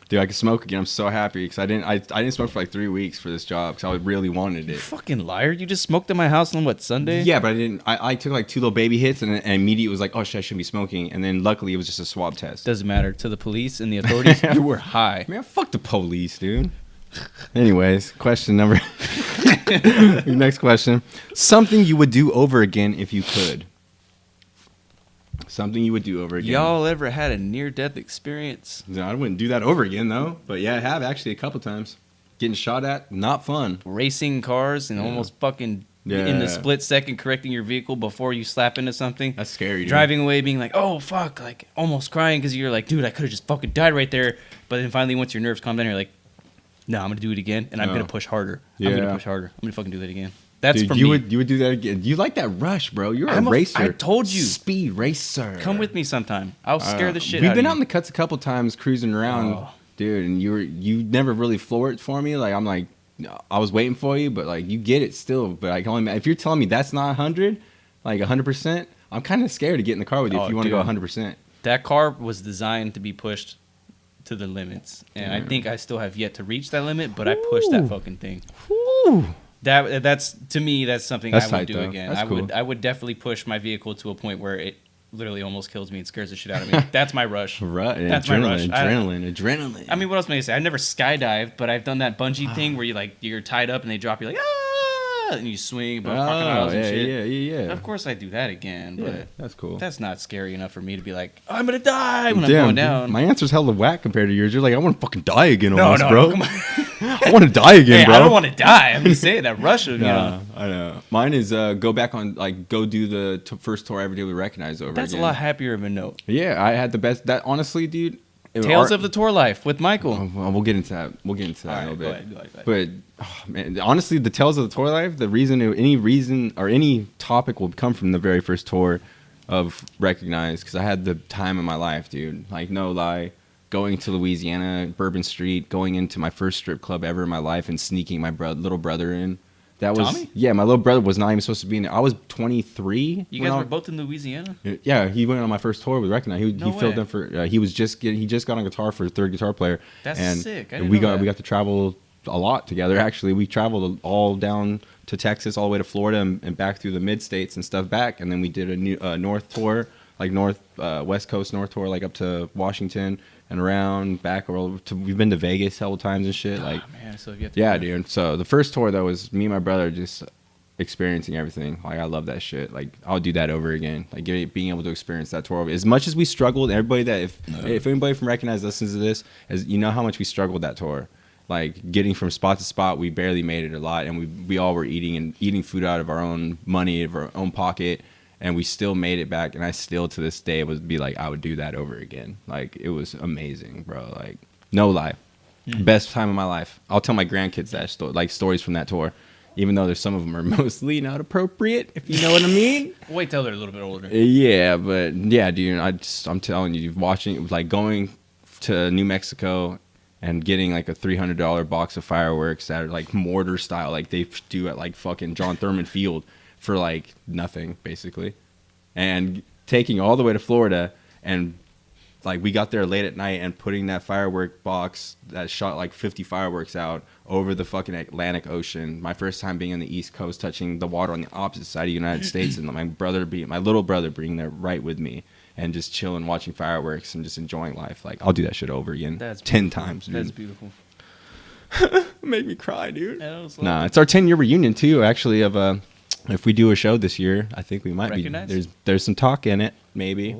Dude, I can smoke again. I'm so happy because I didn't smoke for like 3 weeks for this job because I really wanted it. You fucking liar! You just smoked at my house on what, Sunday? Yeah, but I didn't. I took like 2 little baby hits and immediately was like, oh shit, I shouldn't be smoking. And then luckily it was just a swab test. Doesn't matter to the police and the authorities. You were high. Man, fuck the police, dude. Anyways, question number. Next question. Something you would do over again if you could. Something you would do over again. Y'all ever had a near-death experience? No, I wouldn't do that over again, though. But yeah, I have actually a couple times. Getting shot at, not fun. Racing cars and almost fucking in the split second correcting your vehicle before you slap into something. That's scary, dude. Driving away being like, oh, fuck, like almost crying because you're like, dude, I could have just fucking died right there. But then finally, once your nerves calm down, you're like, no, I'm going to do it again, and I'm going to push harder. I'm going to push harder. I'm going to fucking do that again. That's Dude, for you me. would do that again. You like that rush, bro. You're a racer. I told you. Speed racer. Come with me sometime. I'll scare the shit out of you. We've been out in the cuts a couple times cruising around, Oh. dude, and you never really floored it for me. Like, I'm like, I was waiting for you, but like, you get it still. But like, only if you're telling me that's not 100, like 100%, I'm kind of scared to get in the car with you if you want to go 100%. That car was designed to be pushed to the limits, and I think I still have yet to reach that limit, but I pushed that fucking thing. Woo. That's to me, that's something That's I would tight, do though. again. That's cool. I would definitely push my vehicle to a point where it literally almost kills me and scares the shit out of me. That's my rush. Right, yeah, That's my rush. Adrenaline. I mean, what else may I say? I've never skydived, but I've done that bungee thing where you're tied up and they drop you like and you swing above crocodiles and shit. Yeah. Of course, I do that again, but Yeah, that's cool. that's not scary enough for me to be like, oh, I'm gonna die when I'm going down. My answer's hella whack compared to yours. You're like, I want to fucking die again, No, almost, no, bro. come on. I want to die again, Hey, bro. I don't want to die. I'm just saying that rush of, Nah, I know. Mine is go back on, like, go do the first tour I ever did with Recognize over That's again. a lot happier of a note. Yeah, I had the best. That honestly, dude. Tales of the Tour Life with Michael. Oh, well, we'll get into that. We'll get into that All in a little right, bit. go ahead. But oh, man, honestly, the Tales of the Tour Life. Any reason or any topic will come from the very first tour of Recognize, because I had the time of my life, dude. Like, no lie. Going to Louisiana, Bourbon Street, going into my first strip club ever in my life, and sneaking my little brother in. That was Tommy? Yeah, my little brother was not even supposed to be in there. I was 23. You guys were both in Louisiana? Yeah, he went on my first tour with Recognize. He No filled way. in for. He just got on guitar for a third guitar player. That's and sick. I and didn't we know got that. we got to travel a lot together. Actually, we traveled all down to Texas, all the way to Florida, and back through the mid states and stuff back. And then we did a new north tour, like west coast north tour, like up to Washington and around back. We've been to Vegas several times and shit. Like, Man, so you have to yeah, dude. So the first tour though was me and my brother just experiencing everything. Like, I love that shit. Like, I'll do that over again. Like, being able to experience that tour as much as we struggled. Everybody that if anybody from Recognize listens to this, as you know how much we struggled that tour. Like, getting from spot to spot, we barely made it a lot, and we all were eating food out of our own money, of our own pocket, and we still made it back. And I still to this day would be like, I would do that over again. Like, it was amazing, bro. Like, no lie, best time of my life. I'll tell my grandkids that stories from that tour. Even though there's some of them are mostly not appropriate, if you know what I mean. Wait till they're a little bit older. Yeah, but yeah, dude, I'm telling you, watching it was like going to New Mexico and getting like a $300 box of fireworks that are like mortar style, like they do at like fucking John Thurman Field for like nothing, basically. And taking all the way to Florida, and like we got there late at night and putting that firework box that shot like 50 fireworks out over the fucking Atlantic Ocean. My first time being on the East Coast, touching the water on the opposite side of the United States, and my little brother being there right with me, and just chilling, watching fireworks, and just enjoying life. Like, I'll do that shit over again. That's 10 beautiful. times, dude. That's beautiful. Make me cry, dude. Yeah, Nah, it's our 10-year reunion too, actually. Of if we do a show this year, I think we might Recognize? be. There's some talk in it, maybe.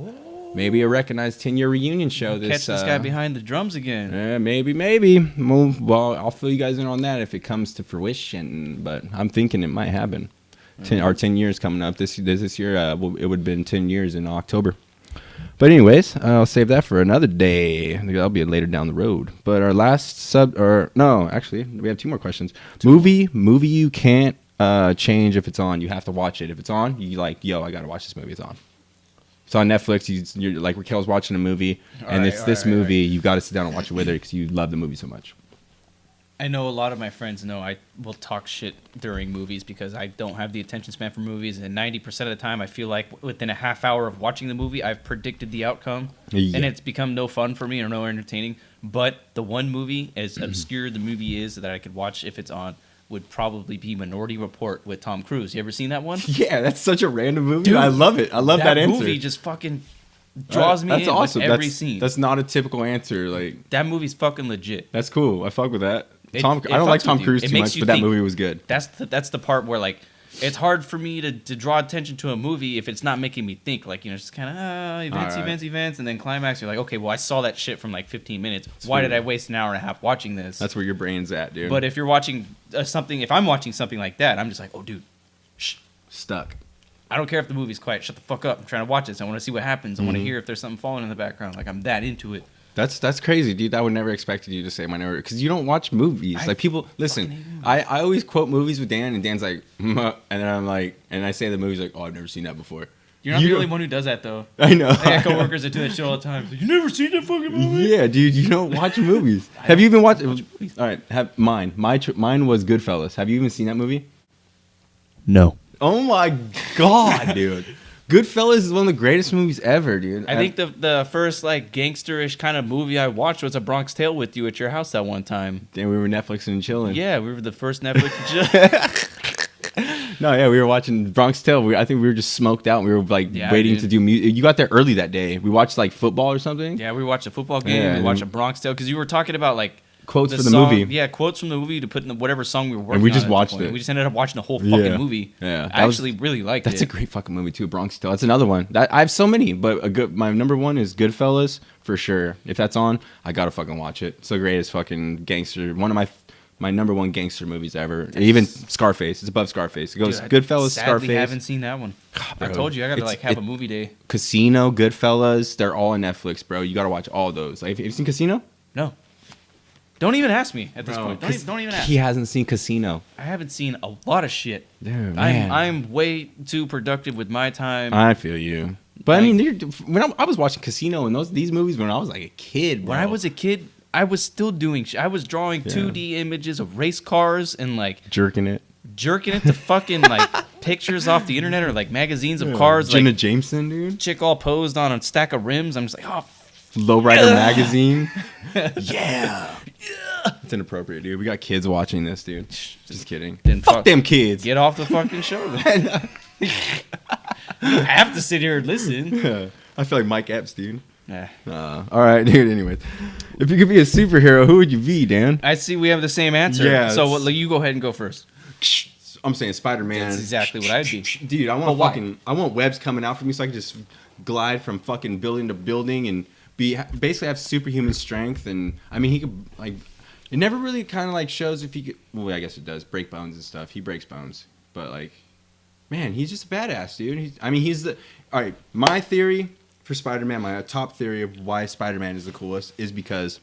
Maybe a recognized 10-year reunion show. Catch this guy behind the drums again. Yeah, maybe. Well, I'll fill you guys in on that if it comes to fruition. But I'm thinking it might happen. Our 10 years coming up this year. It would have been 10 years in October. But anyways, I'll save that for another day. I think that'll be later down the road. But our last actually, we have 2 more questions. Movie you can't change if it's on. You have to watch it. If it's on, you like, yo, I gotta watch this movie. It's on. It's on Netflix. You're like, Raquel's watching a movie, and it's this movie. You've got to sit down and watch it with her because you love the movie so much. I know a lot of my friends know I will talk shit during movies because I don't have the attention span for movies, and 90% of the time I feel like within a half hour of watching the movie I've predicted the outcome, and it's become no fun for me or no entertaining. But the one movie, as obscure the movie is, that I could watch if it's on, would probably be Minority Report with Tom Cruise. You ever seen that one? Yeah, that's such a random movie. Dude, I love it. I love that answer. movie just fucking draws me that's in awesome. with every scene. That's not a typical answer. Like, that movie's fucking legit. that's cool. I fuck with that. It I don't like fucks Tom with you. Cruise It too makes much, you but that think. movie was good. That's the part where, like, it's hard for me to draw attention to a movie if it's not making me think. Like, you know, just kind of events, and then climax. You're like, okay, well, I saw that shit from like 15 minutes. Why did I waste an hour and a half watching this? That's where your brain's at, dude. But if you're watching if I'm watching something like that, I'm just like, oh, dude, shh. Stuck. I don't care if the movie's quiet. Shut the fuck up. I'm trying to watch this. I want to see what happens. I want to hear if there's something falling in the background. Like, I'm that into it. That's crazy, dude. I would never expected you to say Minority because you don't watch movies. Like people, listen. I always quote movies with Dan, and Dan's like, and then I'm like, and I say the movie's like, oh, I've never seen that before. You're not the only one who does that though. I know. I got coworkers that do that shit all the time. Like, you never seen that fucking movie? Yeah, dude. You don't watch movies. Have you even watched? All right, have mine. Mine was Goodfellas. Have you even seen that movie? No. Oh my god, dude. Goodfellas is one of the greatest movies ever, dude. I think the first like gangsterish kind of movie I watched was A Bronx Tale with you at your house that one time. And we were Netflixing and chilling. Yeah, we were the first Netflix and chill. No, yeah, we were watching Bronx Tale. I think we were just smoked out. And we were like waiting to do music. You got there early that day. We watched like football or something. Yeah, we watched a football game. Yeah, we watched A Bronx Tale because you were talking about like quotes for the song, movie. Yeah, quotes from the movie to put in whatever song we were working on. And we just at watched point. it. We just ended up watching the whole fucking movie. Yeah, I actually really liked it. That's a great fucking movie too. Bronx Tale. That's another one. I have so many, but my number one is Goodfellas for sure. If that's on, I gotta fucking watch it. It's the greatest fucking gangster. One of my number one gangster movies ever. Even Scarface. It's above Scarface. It goes Goodfellas, sadly Scarface. haven't seen that one. I told you I gotta have a movie day. Casino, Goodfellas. They're all on Netflix, bro. You gotta watch all those. Like, have you seen Casino? No. Don't even ask me at this point. Don't even ask. He hasn't seen Casino. I haven't seen a lot of shit. Dude, man. I'm way too productive with my time. I feel you. But I mean, when I was watching Casino and these movies when I was like a kid, bro. When I was a kid, I was still doing I was drawing 2D images of race cars and like jerking it to fucking like pictures off the internet or like magazines of cars. Jenna like Jameson, dude. Chick all posed on a stack of rims. I'm just like, oh, Lowrider magazine. Yeah. It's inappropriate, dude. We got kids watching this, dude. Just kidding. Then fuck them kids. Get off the fucking show. You have to sit here and listen. Yeah. I feel like Mike Epps, dude. Yeah. All right, dude. Anyways, if you could be a superhero, who would you be, Dan? I see we have the same answer. Yeah. So you go ahead and go first. I'm saying Spider-Man. That's exactly what I'd be. Dude, I want webs coming out from me so I can just glide from fucking building to building and basically have superhuman strength. And I mean, he could like. It never really kind of like shows if he could. Well, I guess it does break bones and stuff. He breaks bones, but like, man, he's just a badass, dude. He's the. All right, my theory for Spider-Man, my top theory of why Spider-Man is the coolest is because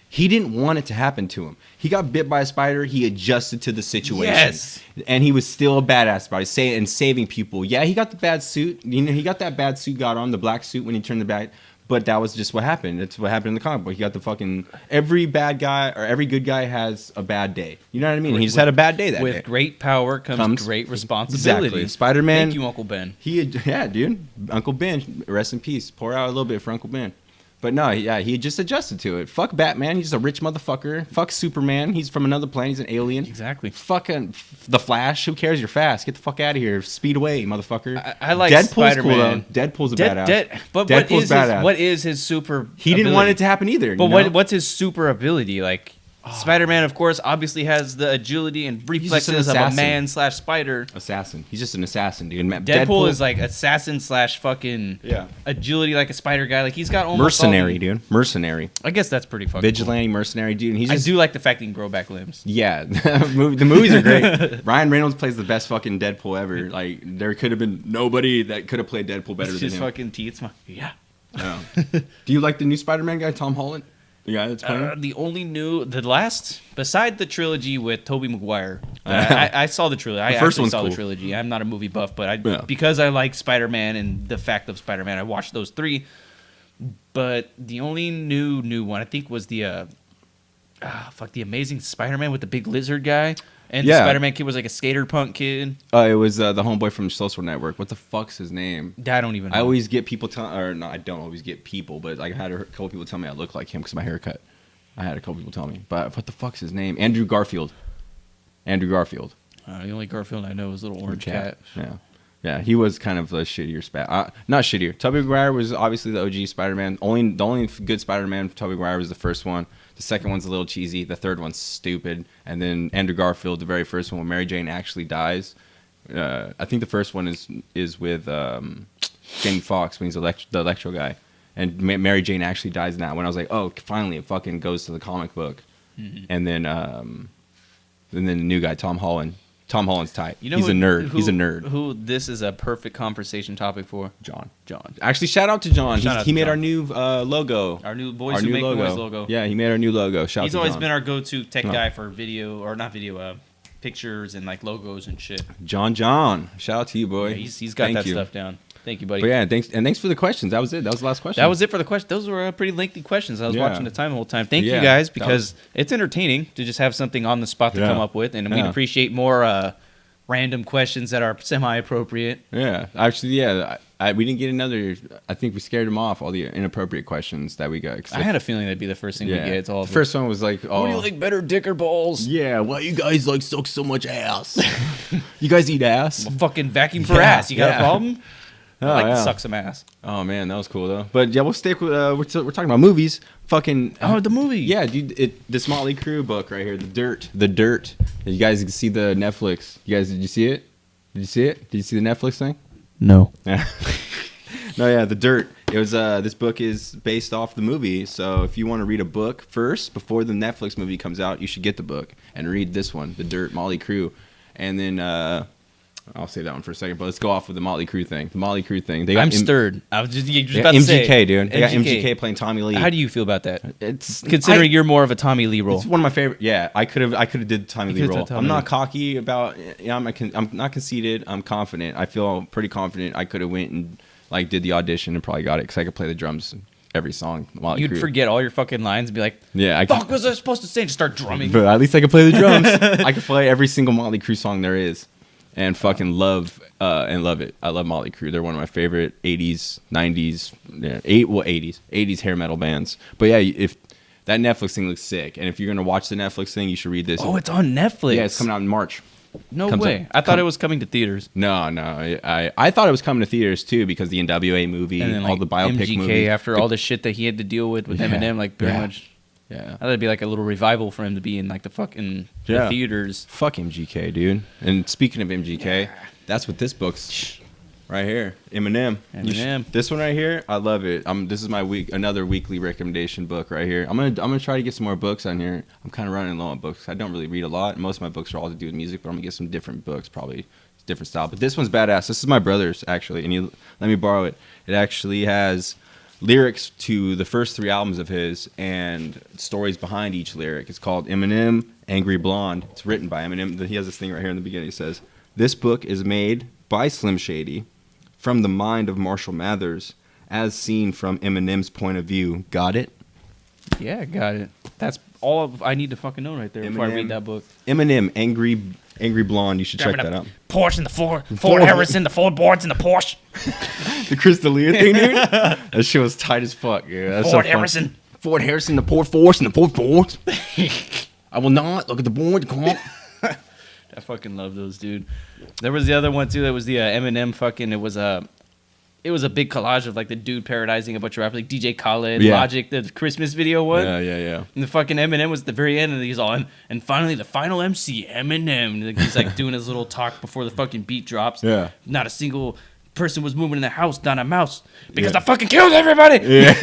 he didn't want it to happen to him. He got bit by a spider. He adjusted to the situation. Yes. And he was still a badass about it, and saving people. Yeah, he got the bad suit. You know, he got that bad suit got on, the black suit when he turned the back. But that was just what happened. That's what happened in the comic book. He got the fucking... Every bad guy or every good guy has a bad day. You know what I mean? He just had a bad day that day. With great power comes great responsibility. Exactly. Spider-Man... Thank you, Uncle Ben. Yeah, dude. Uncle Ben. Rest in peace. Pour out a little bit for Uncle Ben. But no, yeah, he just adjusted to it. Fuck Batman. He's a rich motherfucker. Fuck Superman. He's from another planet. He's an alien. Exactly. Fucking The Flash. Who cares? You're fast. Get the fuck out of here. Speed away, motherfucker. I like Deadpool's Spider-Man. cool, though. Deadpool's a badass. But Deadpool's badass. What is his super He didn't want it to happen either. But what's his super ability? Like, Spider-Man, of course, obviously has the agility and reflexes of a man/spider. Assassin. He's just an assassin, dude. Deadpool is like assassin / fucking agility like a spider guy. Like he's got almost mercenary, dude. Mercenary. I guess that's pretty fucking vigilante, mercenary, dude. And he's just, I do like the fact that he can grow back limbs. Yeah, the movies are great. Ryan Reynolds plays the best fucking Deadpool ever. Like there could have been nobody that could have played Deadpool better than him. His fucking teeth. Yeah. Oh. Do you like the new Spider-Man guy, Tom Holland? Yeah, it's the last, beside the trilogy with Tobey Maguire, I saw the trilogy. I actually saw the trilogy. I'm not a movie buff, but because I like Spider-Man and the fact of Spider-Man, I watched those three. But the only new one I think was the Amazing Spider-Man with the big lizard guy. And the Spider-Man kid was like a skater punk kid. It was the homeboy from Social Network. What the fuck's his name? I don't even know. I always get people I don't always get people, but like I had a couple people tell me I look like him because of my haircut. I had a couple people tell me. But what the fuck's his name? Andrew Garfield. The only Garfield I know is Little Orange Cat. Yeah, he was kind of a shittier not shittier. Tobey Maguire was obviously the OG Spider-Man. The only good Spider-Man for Tobey Maguire was the first one. The second one's a little cheesy. The third one's stupid. And then Andrew Garfield, the very first one, when Mary Jane actually dies. I think the first one is with Jamie Foxx when he's the Electro guy. And Mary Jane actually dies in that one. I was like, oh, finally, it fucking goes to the comic book. Mm-hmm. And then the new guy, Tom Holland, Tom Holland's tight. You know He's a nerd. He's a nerd. Who this is a perfect conversation topic for? John. John. Actually, shout out to John. He made John. our new logo. Our new Boyz Who Make Noise logo. Yeah, he made our new logo. Shout out to John. He's always been our go-to tech guy for video, or not video, pictures and like logos and shit. John. Shout out to you, boy. Yeah, he's got that stuff down. Thank you, buddy. But yeah, thanks for the questions. That was it. That was the last question. That was it for the question. Those were pretty lengthy questions. I was watching the time the whole time. Thank you Yeah, guys, because it's entertaining to just have something on the spot to come up with, and we'd appreciate more random questions that are semi-appropriate. Yeah, actually, yeah. We didn't get another. I think we scared them off, all the inappropriate questions that we got. I had a feeling that'd be the first thing we get. It's all the first one was like, "Oh, what do you like better, dick or balls?" Yeah, why you guys like suck so much ass? You guys eat ass? I'm a fucking vacuum for ass. You got a problem? I like to suck some ass. Oh man, that was cool though. But yeah, we'll stick with we're talking about movies. Fucking the movie. Yeah, dude. This Motley Crue book right here, The Dirt. You guys can see the Netflix. You guys, did you see it? Did you see it? Did you see the Netflix thing? No. No, yeah, The Dirt. It was this book is based off the movie. So if you want to read a book first before the Netflix movie comes out, you should get the book and read this one, The Dirt, Motley Crue, and then I'll save that one for a second. But let's go off with the Motley Crue thing. The Motley Crue thing. I'm stirred. I was just they about got to say MGK, dude. They got MGK playing Tommy Lee. How do you feel about that? It's considering you're more of a Tommy Lee role. It's one of my favorite. Yeah, I could have did Tommy Lee role. I'm not cocky about. Yeah, I'm not conceited. I'm confident. I feel pretty confident. I could have went and like did the audition and probably got it because I could play the drums every song. You'd forget all your fucking lines and be like, "Yeah, fuck was I supposed to say?" And start drumming. But at least I could play the drums. I could play every single Motley Crue song there is, and fucking love it. I love Motley Crue. They're one of my favorite 80s, 90s, 80s hair metal bands. But yeah, if that Netflix thing looks sick, and if you're gonna watch the Netflix thing, you should read this. Oh, it's on Netflix. Yeah, it's coming out in March. No way. I thought it was coming to theaters. No. I thought it was coming to theaters too because the NWA movie, and then, like, all the biopic MGK movie. After all the shit that he had to deal with Eminem, like pretty much. Yeah. I thought it'd be like a little revival for him to be in like the fucking the theaters. Fuck MGK, dude. And speaking of MGK, that's what this book's right here. Eminem. This one right here, I love it. This is my another weekly recommendation book right here. I'm gonna try to get some more books on here. I'm kind of running low on books. I don't really read a lot. Most of my books are all to do with music, but I'm gonna get some different books, probably different style. But this one's badass. This is my brother's actually, and let me borrow it. It actually has lyrics to the first 3 albums of his and stories behind each lyric. It's called Eminem, Angry Blonde. It's written by Eminem. He has this thing right here in the beginning. He says, "This book is made by Slim Shady from the mind of Marshall Mathers as seen from Eminem's point of view." Got it? Yeah, got it. That's all I need to fucking know right there before I read that book. Eminem, Angry Blonde. You should check that out. Porsche in the Ford Harrison, the Ford boards in the Porsche. The Crystalia thing, dude. That shit was tight as fuck. Yeah, that's Ford Harrison. Ford Harrison, the Ford Force, and the Ford Force. I will not look at the board. Come on. I fucking love those, dude. There was the other one too. That was the Eminem fucking. It was a big collage of like the dude parodizing a bunch of rappers, like DJ Khaled, Logic, the Christmas video one. Yeah. And the fucking Eminem was at the very end, and he's on. And finally, the final MC, Eminem. And he's like doing his little talk before the fucking beat drops. Yeah. Not a single person was moving in the house, not a mouse, because I fucking killed everybody. Yeah.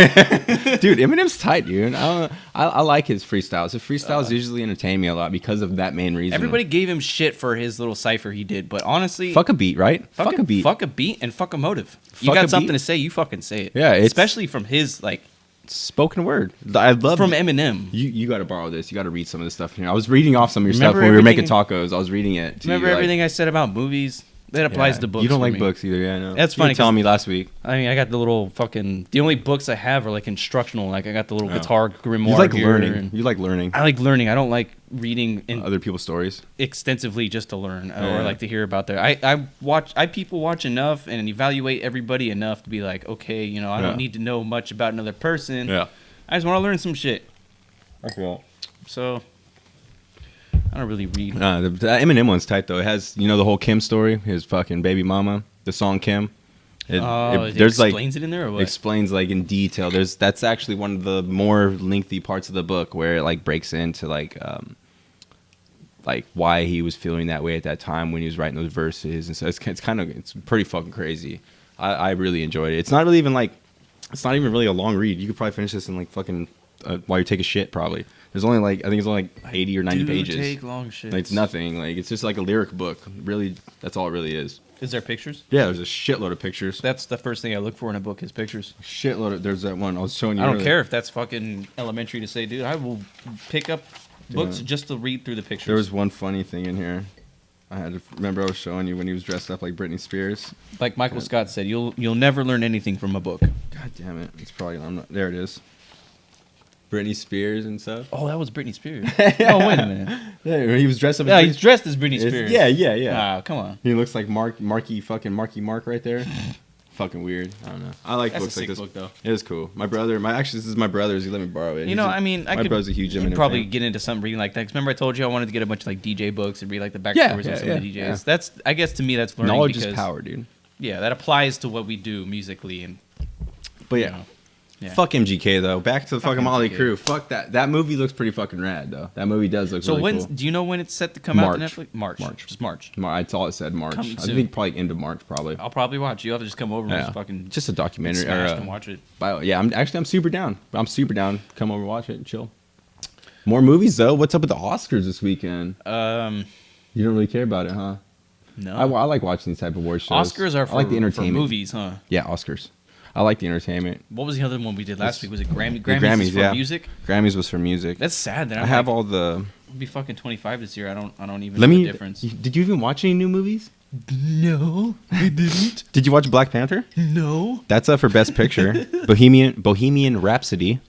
Dude, Eminem's tight, dude. I like his freestyles. His freestyles usually entertain me a lot because of that main reason. Everybody gave him shit for his little cipher he did, but honestly, fuck a beat, right? Fuck a beat. Fuck a beat and fuck a motive. You got something to say, you fucking say it. Yeah, especially from his like spoken word. I love from Eminem. You got to borrow this. You got to read some of this stuff here. I was reading off some of your stuff when we were making tacos. I was reading it. Remember everything I said about movies? That applies to books. You don't like books either, yeah, I know. That's funny. You were telling me last week. I mean, I got the little fucking. The only books I have are like instructional. Like I got the little guitar grimoire. You like learning. You like learning. I like learning. I don't like reading other people's stories extensively just to learn or like to hear about their. I people watch enough and evaluate everybody enough to be like, okay, you know, I don't need to know much about another person. Yeah. I just want to learn some shit. Okay. So. I don't really read. The Eminem one's tight though. It has, you know, the whole Kim story, his fucking baby mama, the song Kim. It explains it in there or what? Explains like in detail. That's actually one of the more lengthy parts of the book where it like breaks into like why he was feeling that way at that time when he was writing those verses, and so it's pretty fucking crazy. I really enjoyed it. It's not even really a long read. You could probably finish this in like fucking while you take a shit. Probably there's only like I think it's only like 80 or 90 pages. Take long shits. Like, it's nothing. Like it's just like a lyric book. Really, that's all it really is. Is there pictures? Yeah, there's a shitload of pictures. That's the first thing I look for in a book is pictures. Shitload of. There's that one I was showing you. I don't earlier. care if that's fucking elementary to say, dude. I will pick up books just to read through the pictures. There was one funny thing in here. I had to remember I was showing you when he was dressed up like Britney Spears. Like Michael Scott said, you'll never learn anything from a book. God damn it! It's probably there. It is. Britney Spears and stuff. Oh, that was Britney Spears. Oh, wait a minute. Yeah, he was dressed up. Yeah, as he's dressed as Britney Spears. Yeah. Ah, come on. He looks like Marky Mark right there. Fucking weird. I don't know. I like That's books a like sick this. book, though. It is cool. My brother, this is my brother's. He let me borrow it. You know, I mean, my brother's a huge I'd Eminem probably fan. get into something reading like that. 'Cause remember I told you I wanted to get a bunch of like DJ books and read like the backstories of some of the DJs. yeah. That's, I guess, to me, that's learning. Knowledge because, is power, dude. Yeah, that applies to what we do musically and. But you yeah. know, yeah. Fuck MGK though. Back to the fucking Motley MGK. Crue. Fuck that. That movie looks pretty fucking rad though. That movie does look So really cool. do you know when it's set to come out to March. Netflix? March. Just March. That's all it said. March. Coming I soon. think probably end of March probably. I'll probably watch. You have to just come over and Yeah. just fucking Just a documentary. smash and watch it. Yeah, I'm super down. I'm super down. Come over, watch it, and chill. More movies though. What's up with the Oscars this weekend? You don't really care about it, huh? No. I like watching these type of award shows. Oscars are for, I like the for entertainment. movies, huh? Yeah, Oscars. I like the entertainment. What was the other one we did last week? Was it Grammys? The Grammys is for yeah. music. Grammys was for music. That's sad. That I have all the. I'll be fucking 25 this year. I don't even Let know me. the difference. Did you even watch any new movies? No, I didn't. Did you watch Black Panther? No. That's up for Best Picture. Bohemian Rhapsody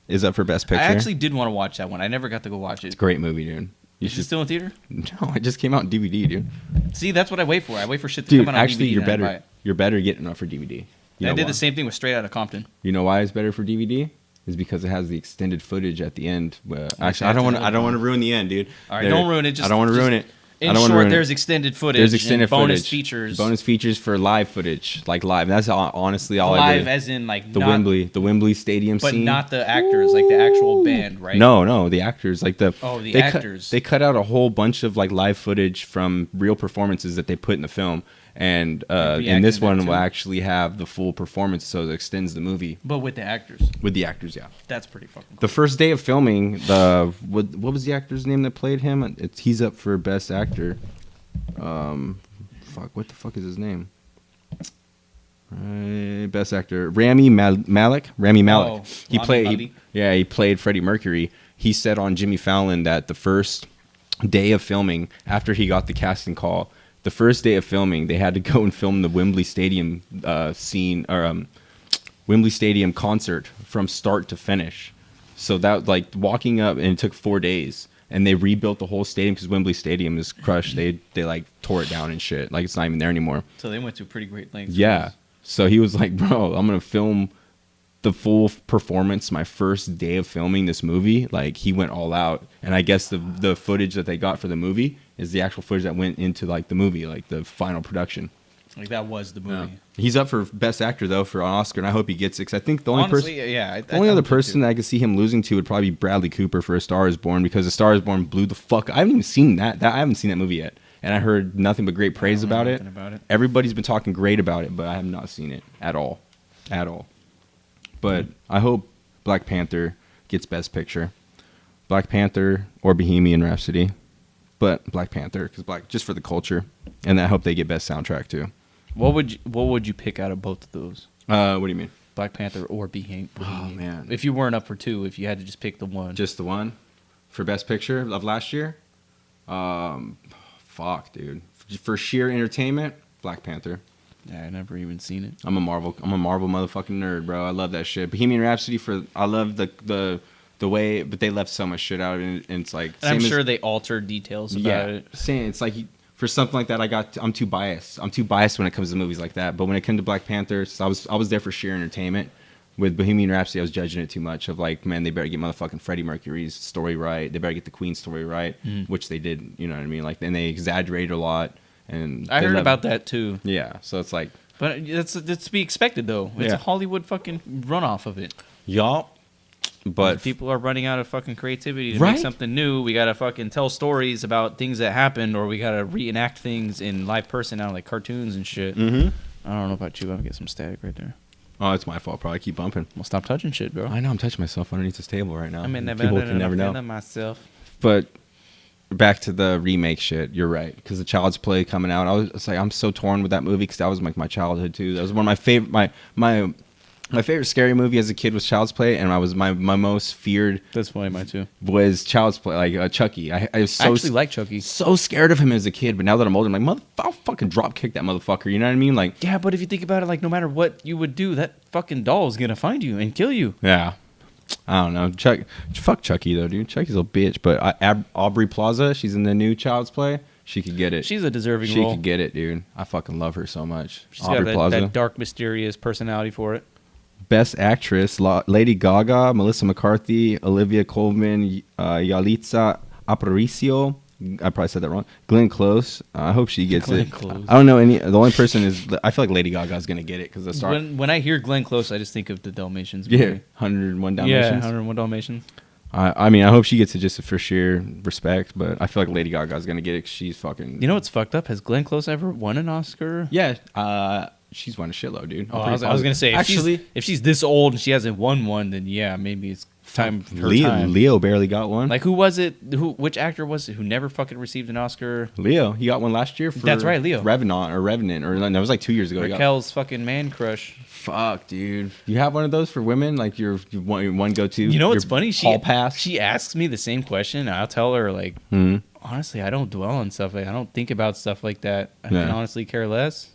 is up for Best Picture. I actually did want to watch that one. I never got to go watch it. It's a great movie, dude. You Is it still in theater? No, it just came out in DVD, dude. See, that's what I wait for. I wait for shit to Dude, come out on actually, DVD. you're and I buy better. it. You're better getting it for DVD. You I know did why? the same thing with Straight Outta Compton. You know why it's better for DVD? Is because it has the extended footage at the end. Actually, I have don't to want. know. to ruin the end, dude. All right, don't ruin it. Just, I don't want to ruin it. In I don't wanna short, ruin it. there's extended footage. There's extended and bonus footage. features. Bonus features for live footage, like live. That's honestly all I live, did. as in like The not, Wembley Stadium but scene. not the actors, like the actual band, right? No, the actors, like the. Oh, the they actors. They cut out a whole bunch of like live footage from real performances that they put in the film, and in this reacted one that will too. actually have the full performance, so it extends the movie But with the actors, with the actors. Yeah. that's pretty fucking cool. The first day of filming, what was the actor's name that played him? He's up for Best Actor. What the fuck is his name? Best Actor, Rami Malek. Rami Malek. Oh, Rami Malek. He played Freddie Mercury. He said on Jimmy Fallon that the first day of filming, after he got the casting call, the first day of filming, they had to go and film the Wembley Stadium scene or Wembley Stadium concert from start to finish. So that like walking up, and it took 4 days. And they rebuilt the whole stadium because Wembley Stadium is crushed. They like tore it down and shit. Like it's not even there anymore. So they went to pretty great lengths. Yeah. So he was like, bro, I'm gonna film the full performance my first day of filming this movie. Like he went all out. And I guess the footage that they got for the movie is the actual footage that went into like the movie, like the final production. Like that was the movie. Yeah. He's up for Best Actor though for an Oscar, and I hope he gets it. 'Cause I think the only Honestly, person, yeah. the only other person that I could see him losing to would probably be Bradley Cooper for A Star Is Born, because A Star Is Born blew the fuck. I haven't even seen that. I haven't seen that movie yet, and I heard nothing but great praise about it. Everybody's been talking great about it, but I have not seen it at all. But I hope Black Panther gets Best Picture. Black Panther or Bohemian Rhapsody, but Black Panther because just for the culture, and I hope they get Best Soundtrack too. What would you pick out of both of those? What do you mean? Black Panther or Bohemian? Oh man! If you weren't up for two, if you had to just pick the one, just the one for Best Picture of last year. Fuck, dude. For sheer entertainment, Black Panther. Yeah, I never even seen it. I'm a Marvel motherfucking nerd, bro. I love that shit. Bohemian Rhapsody I love the way, but they left so much shit out, and it's like. And I'm sure they altered details about it. Saying it's like. For something like that, I'm too biased. I'm too biased when it comes to movies like that. But when it comes to Black Panther, I was there for sheer entertainment. With Bohemian Rhapsody, I was judging it too much. Of like, man, they better get motherfucking Freddie Mercury's story right. They better get the Queen's story right, which they did. You know what I mean? Like, and they exaggerated a lot. And I heard about that too. Yeah, so it's like, but it's to be expected though. It's a Hollywood fucking runoff of it. y'all. But people are running out of fucking creativity to Right? make something new. We gotta fucking tell stories about things that happened, or we gotta reenact things in live person now, like cartoons and shit. Mm-hmm. I don't know about you. I'm gonna get some static right there. Oh, it's my fault. Probably keep bumping. Well, stop touching shit, bro. I know I'm touching myself underneath this table right now. I'm in People can never know. myself. But back to the remake shit. You're right, because the Child's Play coming out. It's like I'm so torn with that movie because that was like my childhood too. That was one of my favorite. My favorite scary movie as a kid was Child's Play, and my most feared. That's funny, mine too. Was Child's Play, like Chucky. I was so I actually like Chucky. So scared of him as a kid, but now that I'm older, I'm like, I'll fucking drop kick that motherfucker. You know what I mean? Like, yeah, but if you think about it, like no matter what you would do, that fucking doll is gonna find you and kill you. Yeah. I don't know. Fuck Chucky though, dude. Chucky's a bitch. But Aubrey Plaza, she's in the new Child's Play. She could get it. She's a deserving role. She could get it, dude. I fucking love her so much. She's Aubrey got that dark, mysterious personality for it. Best Actress, Lady Gaga, Melissa McCarthy, Olivia Colman, Yalitza Aparicio. I probably said that wrong. Glenn Close. I hope she gets it. Close. I don't know any. The only person is. I feel like Lady Gaga's gonna get it because the star. When I hear Glenn Close, I just think of the Dalmatians. Movie. Yeah, 101 Dalmatians. Yeah, 101 Dalmatians. I mean, I hope she gets it just for sheer respect, but I feel like Lady Gaga's gonna get it. 'Cause she's fucking. You know what's fucked up? Has Glenn Close ever won an Oscar? Yeah. She's won a shitload, dude. Oh, I was gonna say, if she's this old and she hasn't won one, then yeah, maybe it's time. Leo barely got one. Like, who was it? Which actor was it who never fucking received an Oscar? Leo. He got one last year. That's right, Leo. Revenant, or no, it was like 2 years ago. Raquel's fucking man crush. Fuck, dude. You have one of those for women, like your one go-to. You know what's funny? Hall pass. She asks me the same question. And I'll tell her like, honestly, I don't dwell on stuff. I don't think about stuff like that. I can honestly care less.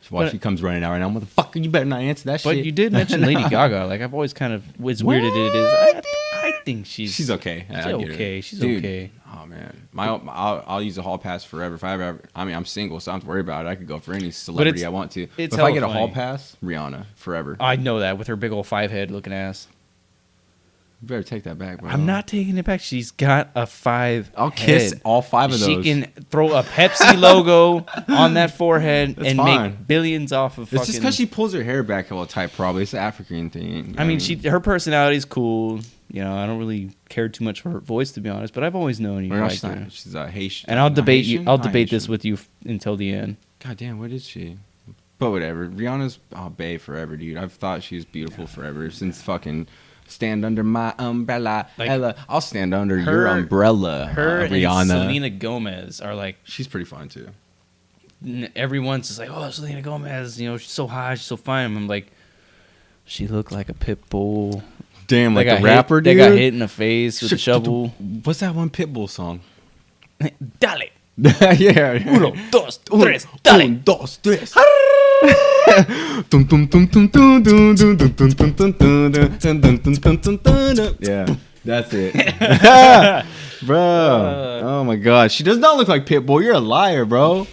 Watch, she comes running out right now. Motherfucker, you better not answer that shit. But you did mention Lady Gaga. Like, I've always kind of, as weird as it is, I think she's okay. She's okay. Oh man, I'll use a hall pass forever. If I ever, I mean, I'm single, so I don't have to worry about it. I could go for any celebrity I want to. But if I get a hall pass, Rihanna forever. I know that with her big old 5-head looking ass. You better take that back, bro. I'm not taking it back. She's got a 5. I'll kiss all 5 of those. She can throw a Pepsi logo on that forehead and make billions off of fucking... It's just because she pulls her hair back a little tight, probably. It's an African thing. I mean, her personality's cool. You know, I don't really care too much for her voice, to be honest, but I've always known you like her. She's a Haitian. And I'll debate this with you until the end. God damn, what is she? But whatever. Rihanna's bae forever, dude. I've thought she was beautiful forever since fucking... Stand under my umbrella. Like, I'll stand under your umbrella. Her Rihanna. And Selena Gomez are like... She's pretty fun, too. Everyone's just like, oh, Selena Gomez, you know, she's so high, she's so fine. I'm like, she looked like a pit bull. Damn, like a rapper, dude? They got hit in the face with a shovel. What's that one Pitbull song? Dale. Yeah. Uno, dos, tres, dale. Un, dos, tres. Yeah, that's it. Bro. Oh my god. She does not look like Pitbull. You're a liar, bro.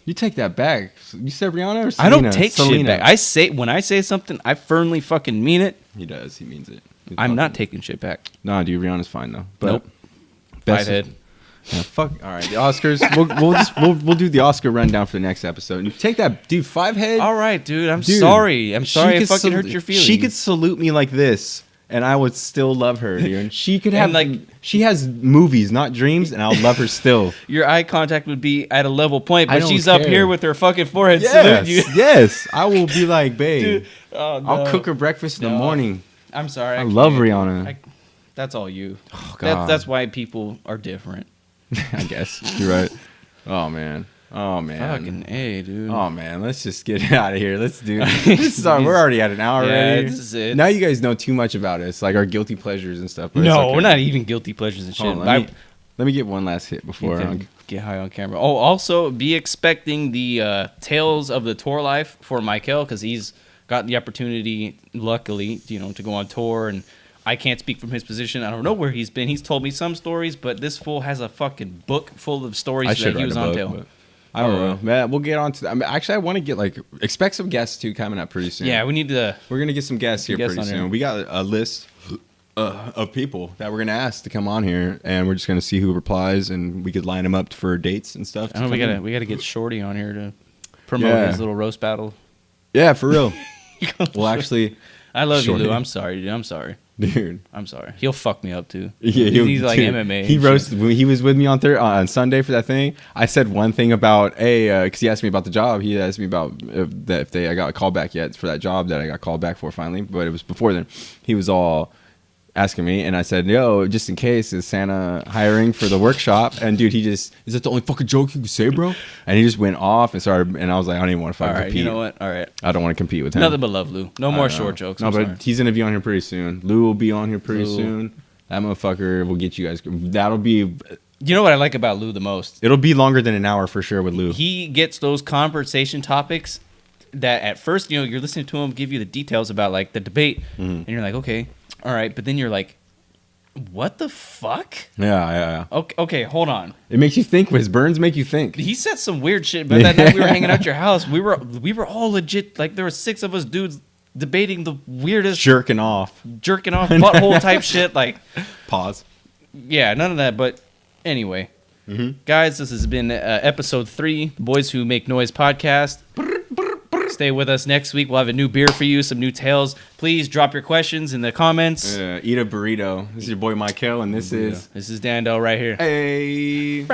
You take that back. You said Rihanna or Selena? I don't take shit back. When I say something, I firmly fucking mean it. He does. He means it. I'm not taking shit back. Nah, dude, Rihanna's fine though. But nope. 5-head. Yeah, fuck. All right, the Oscars. We'll do the Oscar rundown for the next episode. You take that, dude. 5-head. All right, dude. I'm sorry. I'm sorry I fucking hurt your feelings. She could salute me like this, and I would still love her, dude. She could have she has movies, not dreams, and I'll love her still. Your eye contact would be at a level point, but she's up here with her fucking forehead saluting you. Yes, I will be like, babe. Dude, no. I'll cook her breakfast in the morning. I'm sorry. I love Rihanna. That's all you. Oh, God. That's why people are different. I guess you're right. Oh man. Fucking A, dude. Oh man, let's just get out of here. Let's do this. We're already at an hour already. This is it. Now you guys know too much about us, like our guilty pleasures and stuff. No, we're not even guilty pleasures and shit. Let me get one last hit before I get high on camera. Oh, also be expecting the Tales of the Tour Life for Mikel, because he's got the opportunity, luckily, to go on tour, and I can't speak from his position. I don't know where he's been. He's told me some stories, but this fool has a fucking book full of stories that he was on tour. I don't know, man. We'll get on to that. I mean, actually, I want to get expect some guests too coming up pretty soon. Yeah, we need to. We're gonna get some guests here pretty soon. We got a list of people that we're gonna ask to come on here, and we're just gonna see who replies, and we could line them up for dates and stuff. I know we gotta get Shorty on here to promote his little roast battle. Yeah, for real. Well, actually, I love you, Lou. I'm sorry, dude. I'm sorry. Dude, I'm sorry. He'll fuck me up too. Yeah, he's like dude, MMA. He roasted when he was with me on Sunday for that thing. I said one thing about because he asked me about the job. He asked me about I got a call back yet for that job that I got called back for finally, but it was before then. He was all asking me, and I said, "Yo, just in case, is Santa hiring for the workshop?" And dude, is that the only fucking joke you can say, bro? And he just went off and started, and I was like, I don't even want to fucking compete. You know what? All right. I don't want to compete with him. Nothing but love, Lou. No more short jokes. No, but he's gonna be on here pretty soon. Lou will be on here pretty soon. That motherfucker will get you guys. That'll be. You know what I like about Lou the most? It'll be longer than an hour for sure with Lou. He gets those conversation topics that at first, you're listening to him give you the details about like the debate, and you're like, okay, all right, but then you're like, what the fuck? Yeah. Okay, hold on. It makes you think. His burns make you think. He said some weird shit, but that night we were hanging out at your house, we were all legit. Like there were 6 of us dudes debating the weirdest jerking off butthole type shit. Like pause. Yeah, none of that. But anyway, guys, this has been episode 3, Boys Who Make Noise podcast. Stay with us next week. We'll have a new beer for you, some new tales. Please drop your questions in the comments. Eat a burrito. This is your boy Mikel, and this is Dan-Do right here. Hey.